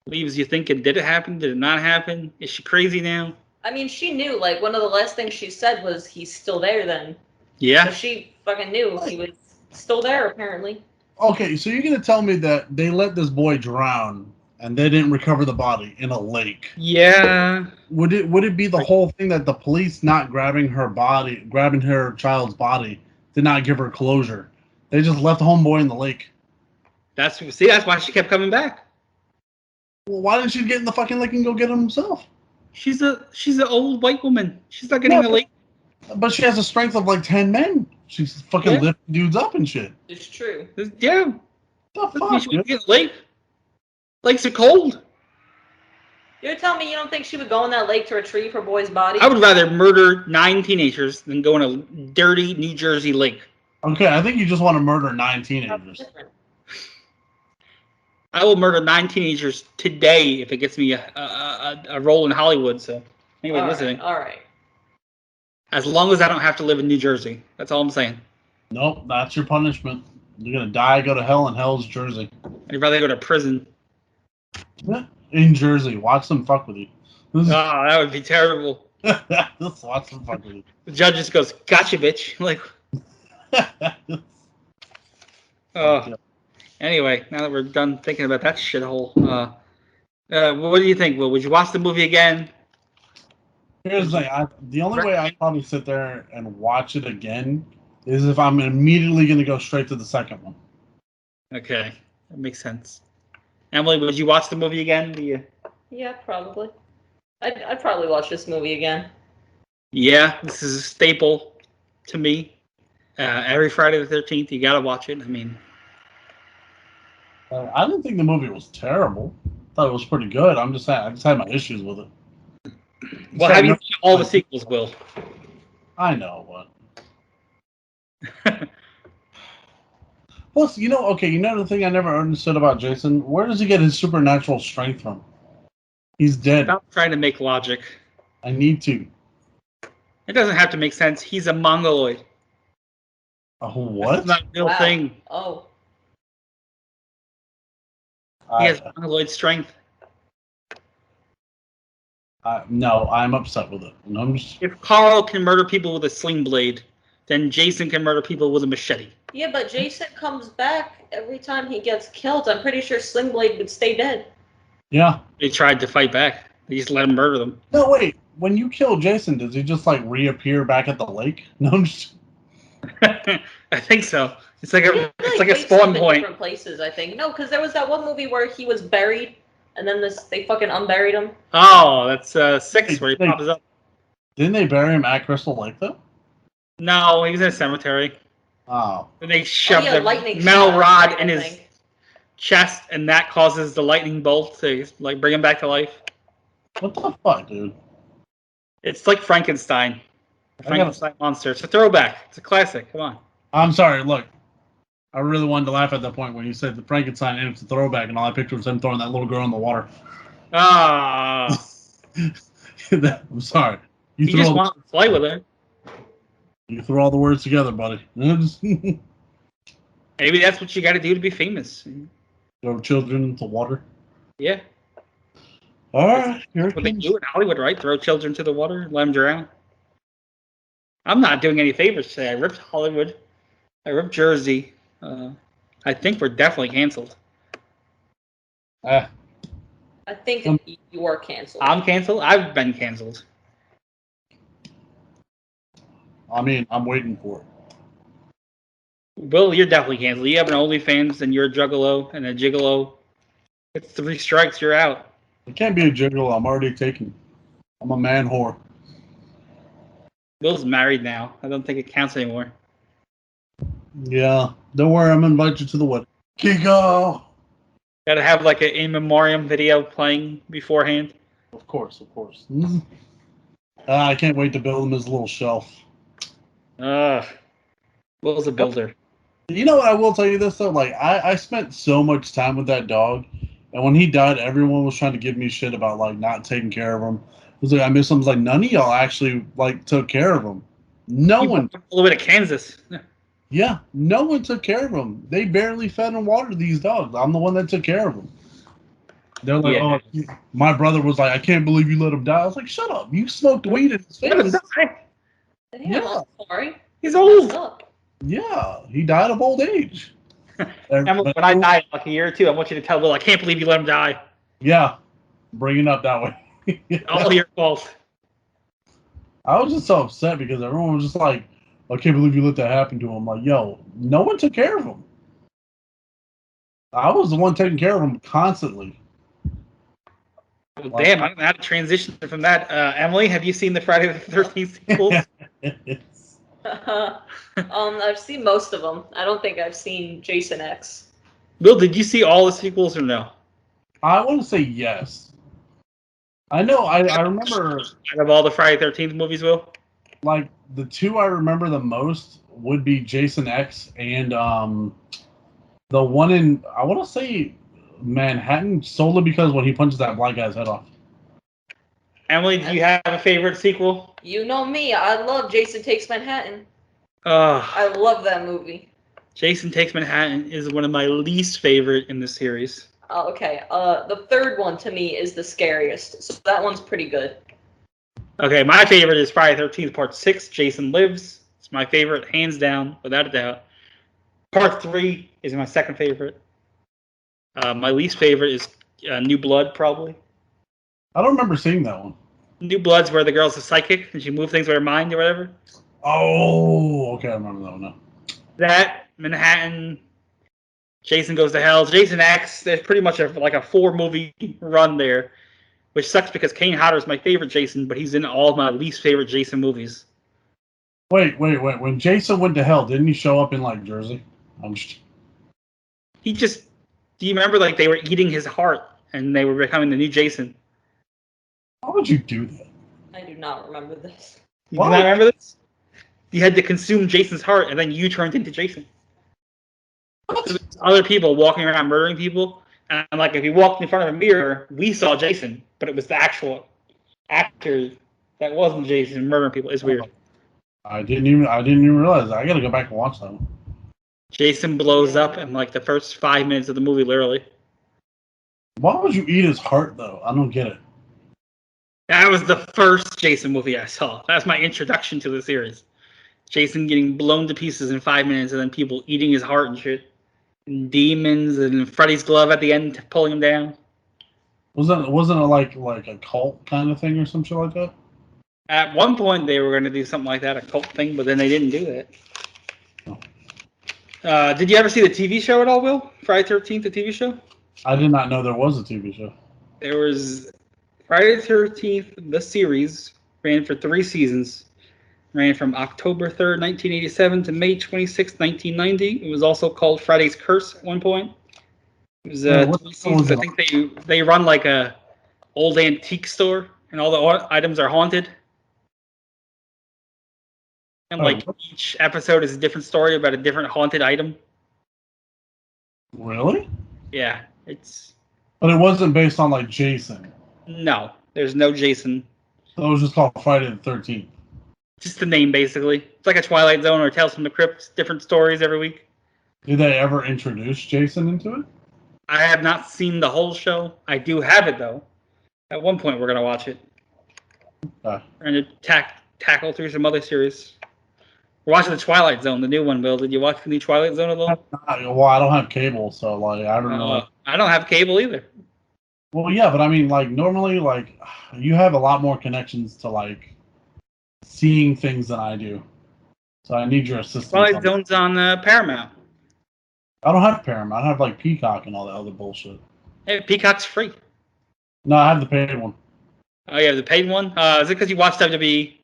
leaves you thinking, did it happen? Did it not happen? Is she crazy now? I mean, she knew. Like, one of the last things she said was, he's still there then. Yeah. So she fucking knew he was still there, apparently. Okay, so you're going to tell me that they let this boy drown and they didn't recover the body in a lake. Yeah. Would it be the whole thing that the police not grabbing her child's body did not give her closure? They just left the homeboy in the lake. That's why she kept coming back. Well, why didn't she get in the fucking lake and go get him himself? She's an old white woman. She's not getting a lake. But she has the strength of like 10 men. She's fucking lifting dudes up and shit. It's true. Yeah. The fuck? She would get a lake. Lakes are cold. You're telling me you don't think she would go in that lake to retrieve her boy's body? I would rather murder 9 teenagers than go in a dirty New Jersey lake. Okay, I think you just want to murder 9 teenagers. I will murder 9 teenagers today if it gets me a role in Hollywood. So, anyway, listening. All right. As long as I don't have to live in New Jersey. That's all I'm saying. Nope, that's your punishment. You're going to die, go to hell, and hell's Jersey. I'd rather go to prison. In Jersey. Watch them fuck with you. Oh, that would be terrible. Just watch them fuck with you. The judge just goes, gotcha, bitch. Like, oh. Anyway, now that we're done thinking about that shithole, what do you think, Will? Would you watch the movie again? Here's the thing. The only way I'd probably sit there and watch it again is if I'm immediately going to go straight to the second one. Okay, that makes sense. Emily, would you watch the movie again? Yeah, probably. I'd probably watch this movie again. Yeah, this is a staple to me. Every Friday the 13th, you gotta watch it. I mean, I didn't think the movie was terrible. I thought it was pretty good. I'm just saying, I just had my issues with it. Well, have you seen all the sequels, Will? I know, but plus, you know the thing I never understood about Jason? Where does he get his supernatural strength from? He's dead. Stop trying to make logic. I need to. It doesn't have to make sense. He's a mongoloid. A what? That's not a real thing. Oh. He has mongoloid strength. No, I'm upset with it. If Carl can murder people with a sling blade, then Jason can murder people with a machete. Yeah, but Jason comes back every time he gets killed. I'm pretty sure Sling Blade would stay dead. Yeah. They tried to fight back. They just let him murder them. No, wait. When you kill Jason, does he just like reappear back at the lake? No, I'm just... I think so. It's like a spawn point. Different places, I think. No, because there was that one movie where he was buried, and then they fucking unburied him. Oh, that's 6 where he pops up. Didn't they bury him at Crystal Lake though? No, he was in a cemetery. Oh. And they shoved a lightning metal rod in his chest, and that causes the lightning bolt to like bring him back to life. What the fuck, dude? It's like Frankenstein. Frankenstein monster. It's a throwback. It's a classic. Come on. I'm sorry. Look, I really wanted to laugh at that point when you said the Frankenstein and it's a throwback, and all I pictured was him throwing that little girl in the water. Ah. I'm sorry. You just want to play with her. You threw all the words together, buddy. Maybe that's what you got to do to be famous. Throw children into water. Yeah. All right. That's what they do in Hollywood, right? Throw children to the water, let them drown. I'm not doing any favors today. I ripped Hollywood. I ripped Jersey. I think we're definitely canceled. I think you are canceled. I'm canceled. I've been canceled. I mean, I'm waiting for it. Will, you're definitely canceled. You have an OnlyFans and you're a juggalo and a gigolo. It's 3 strikes, you're out. It can't be a gigolo. I'm already taken. I'm a man whore. Will's married now. I don't think it counts anymore. Yeah. Don't worry, I'm invited you to the wedding. Kiko! Gotta have like an in memoriam video playing beforehand. Of course, of course. I can't wait to build him his little shelf. Ugh. Will's a builder. You know what? I will tell you this though. Like, I spent so much time with that dog, and when he died, everyone was trying to give me shit about like not taking care of him. It was like I miss him. I was like, none of y'all actually like took care of him. No You one. went all the way to Kansas. Yeah, no one took care of him. They barely fed and watered these dogs. I'm the one that took care of them. They're like, Yeah. oh, my brother was like, I can't believe you let him die. I was like, shut up. You smoked weed in his Let him face. die. Yeah. I'm sorry. He's old. Yeah, he died of old age. Emily, when I die in like a year or two, I want you to tell Will, I can't believe you let him die. Yeah, bring it up that way. All your fault. I was just so upset because everyone was just like, I can't believe you let that happen to him. I'm like, yo, no one took care of him. I was the one taking care of him constantly. Well, damn, I don't know how to transition from that. Emily, have you seen the Friday the 13th sequels? I've seen most of them. I don't think I've seen Jason X. Will, did you see all the sequels or no? I want to say yes. I know. I remember Out of all the Friday the 13th movies, Will? like the two I remember the most would be Jason X and the one in I want to say Manhattan solely because when he punches that black guy's head off. Emily, do you have a favorite sequel? You know me. I love Jason Takes Manhattan. I love that movie. Jason Takes Manhattan is one of my least favorite in the series. Okay. The third one to me is the scariest. So that one's pretty good. Okay, my favorite is Friday the 13th Part 6, Jason Lives. It's my favorite, hands down, without a doubt. Part 3 is my second favorite. My least favorite is New Blood, probably. I don't remember seeing that one. New Blood's where the girl's a psychic and she moves things with her mind or whatever. Oh, okay, I remember that one now. That, Manhattan, Jason Goes to Hell, Jason X. There's pretty much like a 4-movie run there, which sucks because Kane Hodder is my favorite Jason, but he's in all of my least favorite Jason movies. Wait. When Jason went to hell, didn't he show up in like Jersey? He just. Do you remember like they were eating his heart and they were becoming the new Jason? How would you do that? I do not remember this. You do not remember this? You had to consume Jason's heart and then you turned into Jason. So other people walking around murdering people, and like if you walked in front of a mirror, we saw Jason, but it was the actual actor that wasn't Jason murdering people. It's weird. I didn't even realize that. I gotta go back and watch that one. Jason blows up in like the first 5 minutes of the movie, literally. Why would you eat his heart though? I don't get it. That was the first Jason movie I saw. That's my introduction to the series. Jason getting blown to pieces in 5 minutes, and then people eating his heart and shit. And demons and Freddy's glove at the end pulling him down. Wasn't it like a cult kind of thing or some shit like that? At one point, they were going to do something like that, a cult thing, but then they didn't do that. Did you ever see the TV show at all, Will? Friday the 13th, the TV show? I did not know there was a TV show. There was Friday the 13th, the series, ran for 3 seasons. Ran from October 3rd, 1987 to May 26th, 1990. It was also called Friday's Curse at one point. It was 3 seasons. I think they run like a old antique store, and all the items are haunted. And like each episode is a different story about a different haunted item. Really? Yeah, it's. But it wasn't based on like Jason. No, there's no Jason. So it was just called Friday the 13th. Just the name, basically. It's like a Twilight Zone or Tales from the Crypt, different stories every week. Did they ever introduce Jason into it? I have not seen the whole show. I do have it, though. At one point, we're going to watch it. We're going to tackle through some other series. We're watching the Twilight Zone, the new one, Will. Did you watch the new Twilight Zone at all? Well, I don't have cable, so like I don't know. I don't have cable either. Well, yeah, but I mean, like normally, like you have a lot more connections to like seeing things than I do. So I need your assistance. Twilight Zone's on Paramount. I don't have Paramount. I have like Peacock and all that other bullshit. Hey, Peacock's free. No, I have the paid one. Oh, yeah, the paid one? Is it because you watch WWE?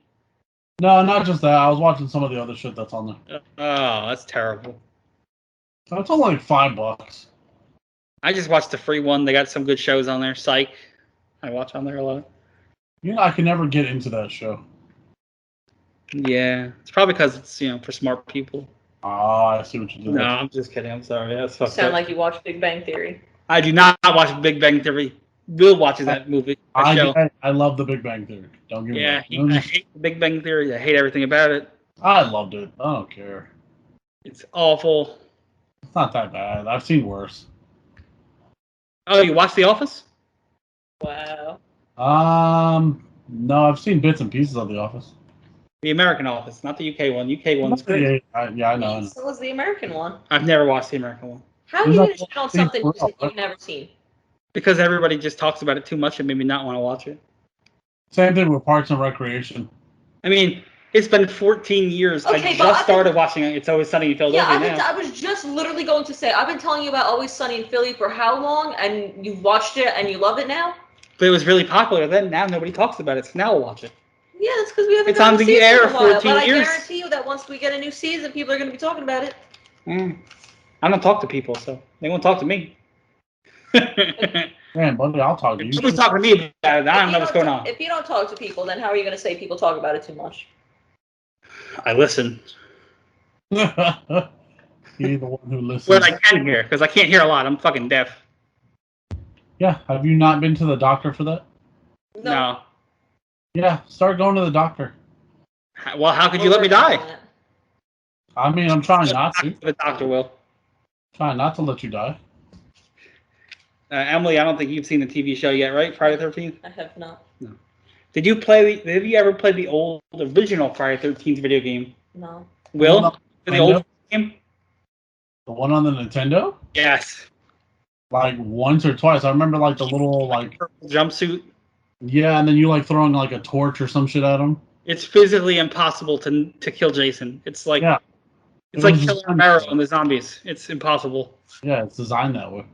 No, not just that. I was watching some of the other shit that's on there. Oh, that's terrible. It's only like $5. I just watched the free one. They got some good shows on there. Psych. I watch on there a lot. You know, I can never get into that show. Yeah, it's probably because it's for smart people. Ah, I see what you did. No, I'm just kidding. I'm sorry. That's fucked Sound up. like you watch Big Bang Theory. I do not watch Big Bang Theory. Will watches that movie. I love the Big Bang Theory. Don't get me wrong. I hate the Big Bang Theory. I hate everything about it. I loved it. I don't care. It's awful. It's not that bad. I've seen worse. Oh, you watch The Office? Wow. No, I've seen bits and pieces of The Office. The American Office, not the UK one. UK one's great. Yeah, I know. So was the American one. I've never watched the American one. How are you going to shit on something you've never seen? Because everybody just talks about it too much and made me not want to watch it. Same thing with Parks and Recreation. I mean, it's been 14 years. Okay, I just started watching it. It's Always Sunny in Philadelphia now. I was just literally going to say, I've been telling you about Always Sunny in Philly for how long, and you watched it and you love it now? But it was really popular then. Now nobody talks about it, so now we'll watch it. Yeah, that's because we haven't It's done on a the season air in a while. 14 But years. I guarantee you that once we get a new season, people are going to be talking about it. I don't talk to people, so they won't talk to me. Man, buddy, I'll talk to you. Nobody's talking to me about it. I don't know what's going on. If you don't talk to people, then how are you going to say people talk about it too much? I listen. You're the one who listens. When I can hear, because I can't hear a lot. I'm fucking deaf. Yeah, have you not been to the doctor for that? No. Yeah, start going to the doctor. Well, how could you let me die? I mean, I'm trying not to. The doctor will. Trying not to let you die. Emily, I don't think you've seen the TV show yet, right? Friday the 13th? I have not. No. Have you ever played the old original Friday the 13th video game? No. Will? The old game? The one on the Nintendo? Yes. Like once or twice. I remember like the little like purple jumpsuit. Yeah, and then you like throwing like a torch or some shit at him. It's physically impossible to kill Jason. It's like it's like killing Romero and the zombies. It's impossible. Yeah, it's designed that way.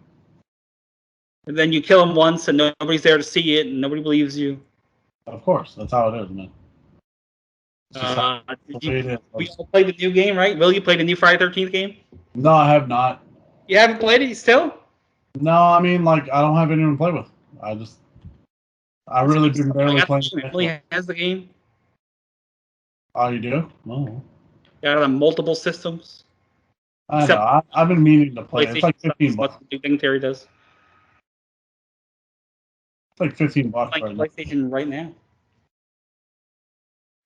And then you kill him once, and nobody's there to see it, and nobody believes you. Of course, that's how it is, man. We all played the new game, right? Will, you played the new Friday the 13th game? No, I have not. You haven't played it still? No, I mean, like, I don't have anyone to play with. I really been barely playing. Emily has the game. Oh, you do? No. Got it on multiple systems. I know. I've been meaning to play. It's like $15. What Big Bang Theory does. It's like $15 like right now. PlayStation right now.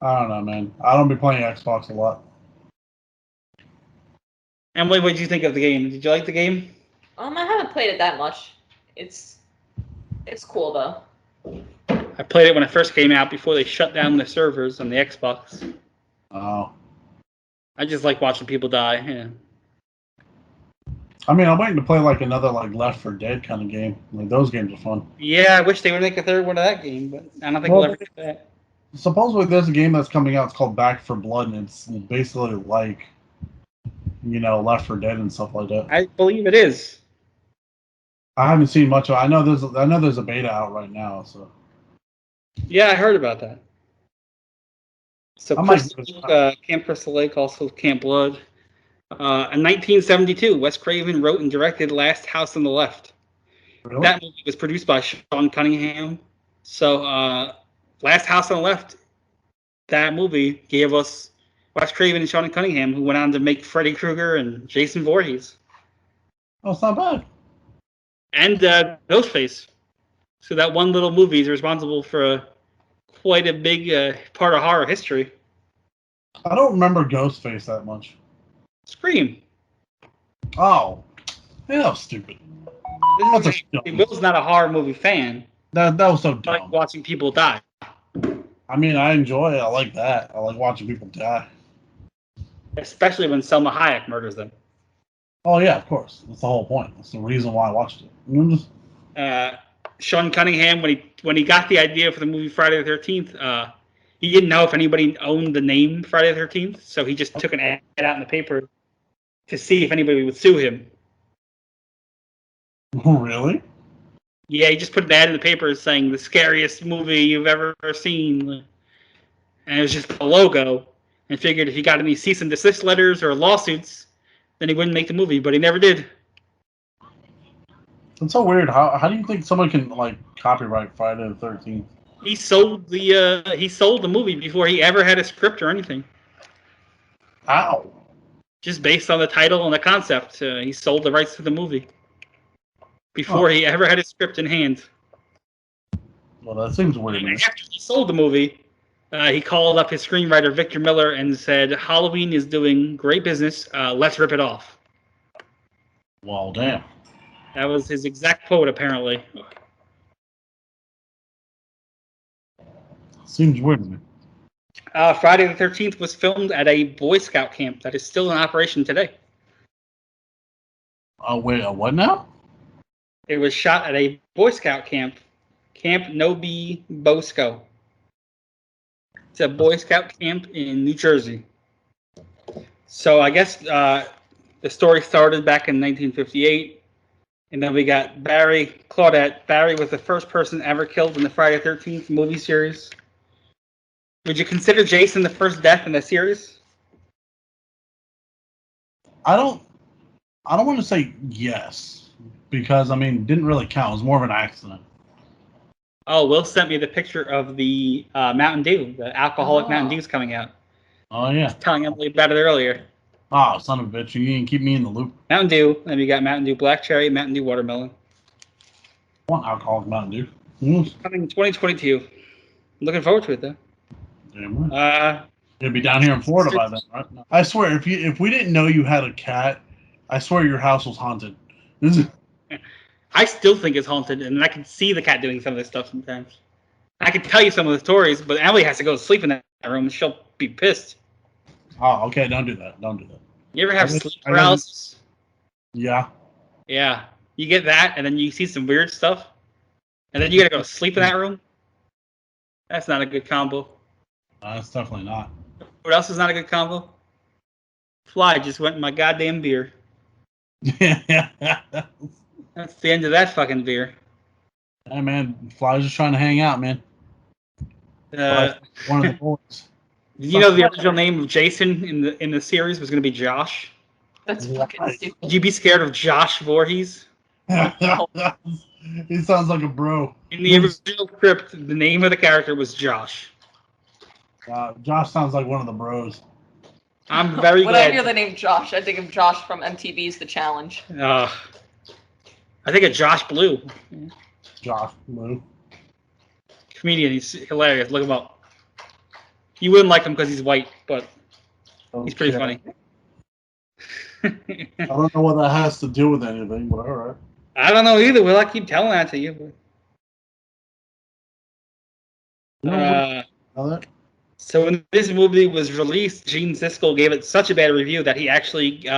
I don't know, man. I don't be playing Xbox a lot. Emily, what did you think of the game? Did you like the game? I haven't played it that much. It's cool though. I played it when it first came out before they shut down the servers on the Xbox. Oh. I just like watching people die. Yeah. I mean, I'm waiting to play like another like Left 4 Dead kind of game. Like those games are fun. Yeah, I wish they would make a third one of that game, but I don't think we'll ever get that. Supposedly, there's a game that's coming out. It's called Back 4 Blood, and it's basically like, Left 4 Dead and stuff like that. I believe it is. I haven't seen much of it. I know there's a beta out right now. So. Yeah, I heard about that. So Camp Crystal Lake, also Camp Blood. In 1972, Wes Craven wrote and directed Last House on the Left. Really? That movie was produced by Sean Cunningham. So Last House on the Left, that movie gave us Wes Craven and Sean Cunningham, who went on to make Freddy Krueger and Jason Voorhees. Oh, it's not bad. And Ghostface. So that one little movie is responsible for quite a big part of horror history. I don't remember Ghostface that much. Scream. Oh. Yeah, that was stupid. Will's not a horror movie fan. That was so dumb. I like watching people die. I mean, I enjoy it. I like that. I like watching people die. Especially when Selma Hayek murders them. Oh, yeah, of course. That's the whole point. That's the reason why I watched it. Sean Cunningham, when he got the idea for the movie Friday the 13th, he didn't know if anybody owned the name Friday the 13th, so he just took an ad out in the paper to see if anybody would sue him. Really? Yeah, he just put an ad in the paper saying the scariest movie you've ever seen, and it was just a logo. And figured if he got any cease and desist letters or lawsuits, then he wouldn't make the movie, but he never did. It's so weird. How do you think someone can like copyright Friday the 13th? He sold the movie before he ever had a script or anything. How? Just based on the title and the concept, he sold the rights to the movie before he ever had a script in hand. Well, that seems weird. And after he sold the movie, he called up his screenwriter Victor Miller and said, "Halloween is doing great business. Let's rip it off." Well, damn. That was his exact quote, apparently. Seems weird to me. Friday the 13th was filmed at a Boy Scout camp that is still in operation today. Oh, wait, what now? It was shot at a Boy Scout camp, Camp Nobi Bosco. It's a Boy Scout camp in New Jersey. So I guess the story started back in 1958, and then we got Barry Claudette. Barry was the first person ever killed in the Friday the 13th movie series. Would you consider Jason the first death in the series? I don't want to say yes, because I mean, it didn't really count. It was more of an accident. Oh, Will sent me the picture of the Mountain Dew, the alcoholic Mountain Dew's coming out. Oh yeah. I was telling Emily about it earlier. Oh, son of a bitch! You didn't keep me in the loop. Mountain Dew, and we got Mountain Dew Black Cherry, Mountain Dew Watermelon. I want alcoholic Mountain Dew. Mm. Coming in 2022. Looking forward to it though. Damn right. It'll be down here in Florida by then, right? I swear, if we didn't know you had a cat, I swear your house was haunted. I still think it's haunted, and I can see the cat doing some of this stuff sometimes. I can tell you some of the stories, but Emily has to go to sleep in that room, and she'll be pissed. Oh, okay. Don't do that. Don't do that. You ever have sleep paralysis? Yeah. Yeah. You get that, and then you see some weird stuff, and then you gotta go to sleep in that room? That's not a good combo. That's definitely not. What else is not a good combo? Fly just went in my goddamn beer. That's the end of that fucking beer. Hey, man. Fly's just trying to hang out, man. One of the boys. Did you know the original name of Jason in the series was going to be Josh? That's fucking stupid. Would you be scared of Josh Voorhees? He sounds like a bro. In the original script, the name of the character was Josh. Josh sounds like one of the bros. I'm very glad. When I hear the name Josh, I think of Josh from MTV's The Challenge. I think of Josh Blue. Josh Blue. Comedian, he's hilarious. Look him up. You wouldn't like him because he's white, but he's pretty funny. I don't know what that has to do with anything, but all right. I don't know either. Will I keep telling that to you? So when this movie was released, Gene Siskel gave it such a bad review that he actually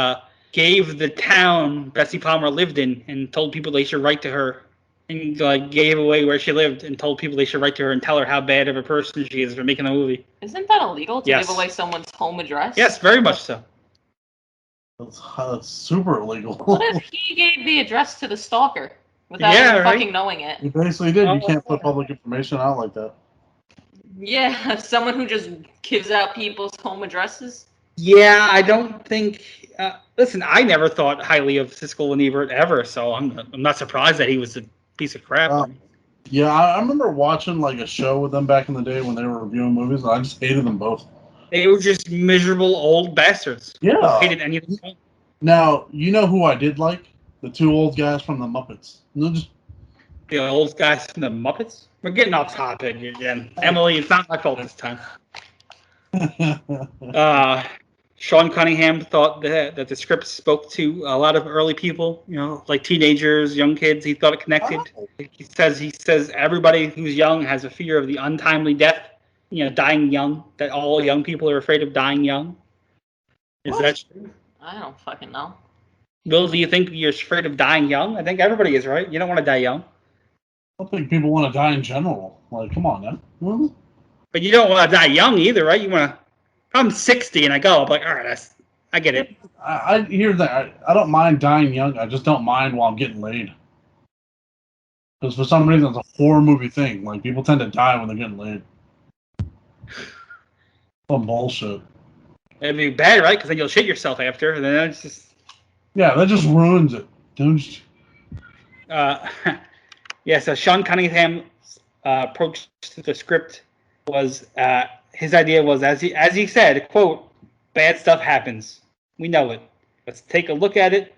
gave the town Bessie Palmer lived in and told people they should write to her, and gave away where she lived and told people they should write to her and tell her how bad of a person she is for making the movie. Isn't that illegal to give away someone's home address? Yes, very much so. That's super illegal. What if he gave the address to the stalker without even fucking knowing it? He basically did. You can't put public information out like that. Yeah, someone who just gives out people's home addresses. Yeah, I don't think. Listen, I never thought highly of Siskel and Ebert ever, so I'm not surprised that he was a piece of crap. Yeah, I remember watching like a show with them back in the day when they were reviewing movies, and I just hated them both. They were just miserable old bastards. Yeah. I hated any of them. Now, you know who I did like? The two old guys from the Muppets. The old guys from the Muppets? We're getting off topic again. Emily, it's not my fault this time. Sean Cunningham thought that the script spoke to a lot of early people, like teenagers, young kids. He thought it connected. Oh. He says everybody who's young has a fear of the untimely death, dying young, that all young people are afraid of dying young. Is that true? I don't fucking know. Will, do you think you're afraid of dying young? I think everybody is, right? You don't want to die young. I don't think people want to die in general. Like, come on, man. Mm-hmm. But you don't want to die young either, right? You want to. I'm 60 and I go. I'm like, all right, I get it. I hear that. I don't mind dying young. I just don't mind while I'm getting laid. Because for some reason, it's a horror movie thing. Like, people tend to die when they're getting laid. Some bullshit. It'd be bad, right? Because then you'll shit yourself after, and then it's just. Yeah, that just ruins it. Don't. Uh, yeah. So Sean Cunningham's approach to the script was his idea was as he said, quote, "Bad stuff happens. We know it. Let's take a look at it,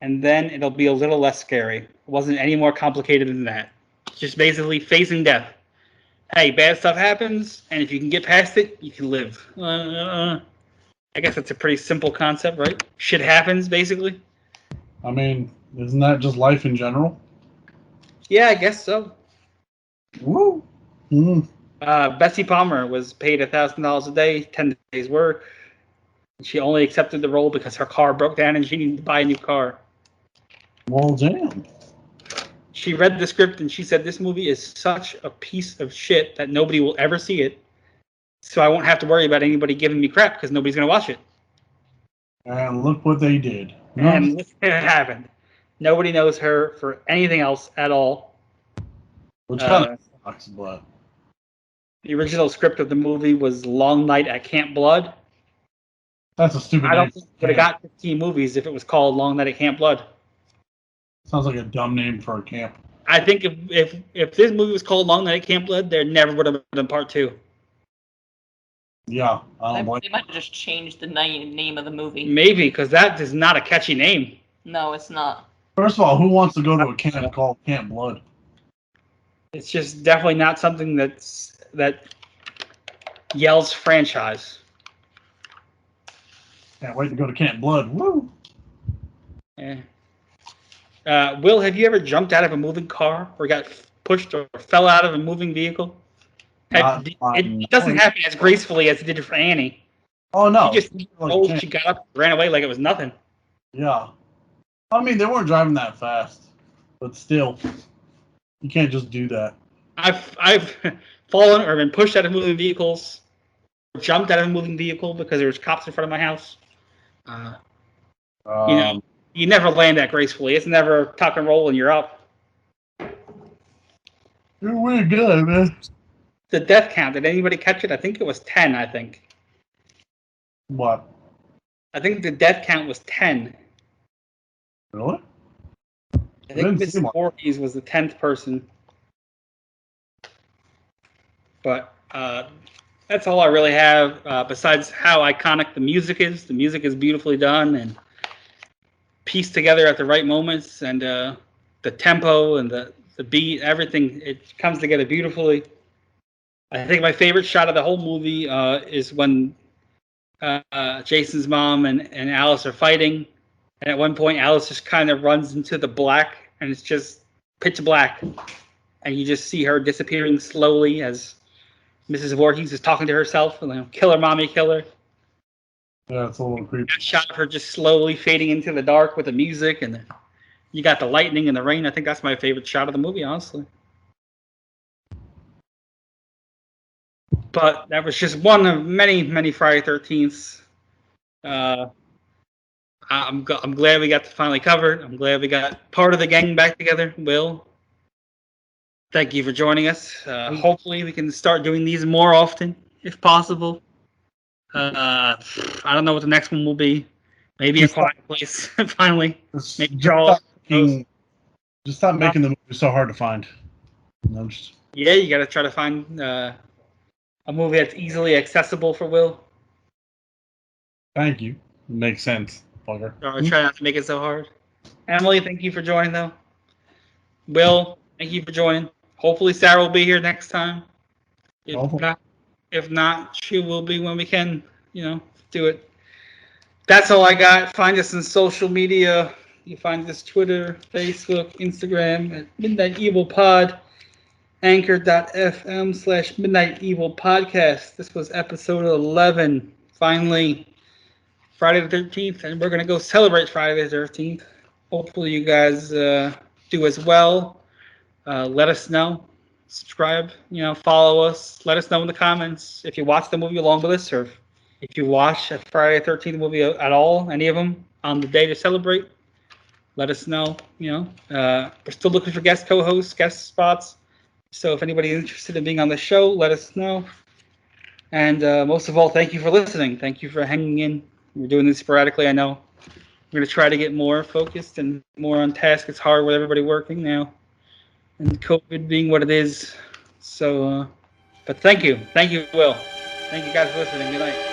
and then it'll be a little less scary." It wasn't any more complicated than that. Just basically facing death. Hey, bad stuff happens, and if you can get past it, you can live. I guess that's a pretty simple concept, right? Shit happens, basically. I mean, isn't that just life in general? Yeah, I guess so. Woo. Mm. Betsy Palmer was paid $1,000 a day, 10 days work. She only accepted the role because her car broke down and she needed to buy a new car. Well, damn. She read the script and she said, "This movie is such a piece of shit that nobody will ever see it. So I won't have to worry about anybody giving me crap because nobody's going to watch it." And look what they did. And look what happened. Nobody knows her for anything else at all. Which kind of sucks, but. The original script of the movie was Long Night at Camp Blood. That's a stupid I name. don't think it would have got 15 movies if it was called Long Night at Camp Blood. Sounds like a dumb name for a camp. I think if this movie was called Long Night at Camp Blood, there never would have been part 2. Yeah, I don't blame. They might have just changed the name of the movie. Maybe, because that is not a catchy name. No, it's not. First of all, who wants to go to a camp called Camp Blood? It's just definitely not something that yells franchise. Can't wait to go to Camp Blood. Woo! Yeah. Will, have you ever jumped out of a moving car or got pushed or fell out of a moving vehicle? It doesn't happen as gracefully as it did for Annie. Oh, no. She got up, ran away like it was nothing. Yeah. I mean, they weren't driving that fast. But still, you can't just do that. I've fallen or been pushed out of moving vehicles, jumped out of a moving vehicle because there was cops in front of my house. You never land that gracefully. It's never tuck and roll and you're up. You're a weird guy, man. The death count, did anybody catch it? I think it was 10, I think. What? I think the death count was 10. Really? I think Mrs. Voorhees was the 10th person. But that's all I really have, besides how iconic the music is. The music is beautifully done and pieced together at the right moments, and the tempo and the beat, everything, it comes together beautifully. I think my favorite shot of the whole movie is when Jason's mom and Alice are fighting, and at one point Alice just kind of runs into the black, and it's just pitch black, and you just see her disappearing slowly as Mrs. Voorhees is talking to herself, and "Kill her, mommy, kill her." Yeah, it's a little creepy. That shot of her just slowly fading into the dark with the music, and you got the lightning and the rain. I think that's my favorite shot of the movie, honestly. But that was just one of many, many Friday 13ths. I'm glad we got to finally cover it. I'm glad we got part of the gang back together. Will, thank you for joining us. Hopefully we can start doing these more often, if possible. I don't know what the next one will be. Maybe A Quiet Place, finally. Just stop making the movie so hard to find. Yeah, you got to try to find a movie that's easily accessible for Will. Thank you. Makes sense, fucker. Try not to make it so hard. Emily, thank you for joining, though. Will, thank you for joining. Hopefully Sarah will be here next time. If not, she will be when we can, do it. That's all I got. Find us on social media. You find us Twitter, Facebook, Instagram at Midnight Evil Pod. Anchor.fm/Midnight Evil Podcast. This was episode 11. Finally, Friday the 13th, and we're going to go celebrate Friday the 13th. Hopefully you guys do as well. Let us know. subscribe, follow us. Let us know in the comments if you watch the movie along with us, or if you watch a Friday the 13th movie at all, any of them on the day to celebrate. Let us know. We're still looking for guest co-hosts, guest spots. So if anybody's interested in being on the show, let us know. And most of all, thank you for listening. Thank you for hanging in. We're doing this sporadically, I know. We're going to try to get more focused and more on task. It's hard with everybody working now, and COVID being what it is. So, but thank you. Thank you, Will. Thank you guys for listening. Good night.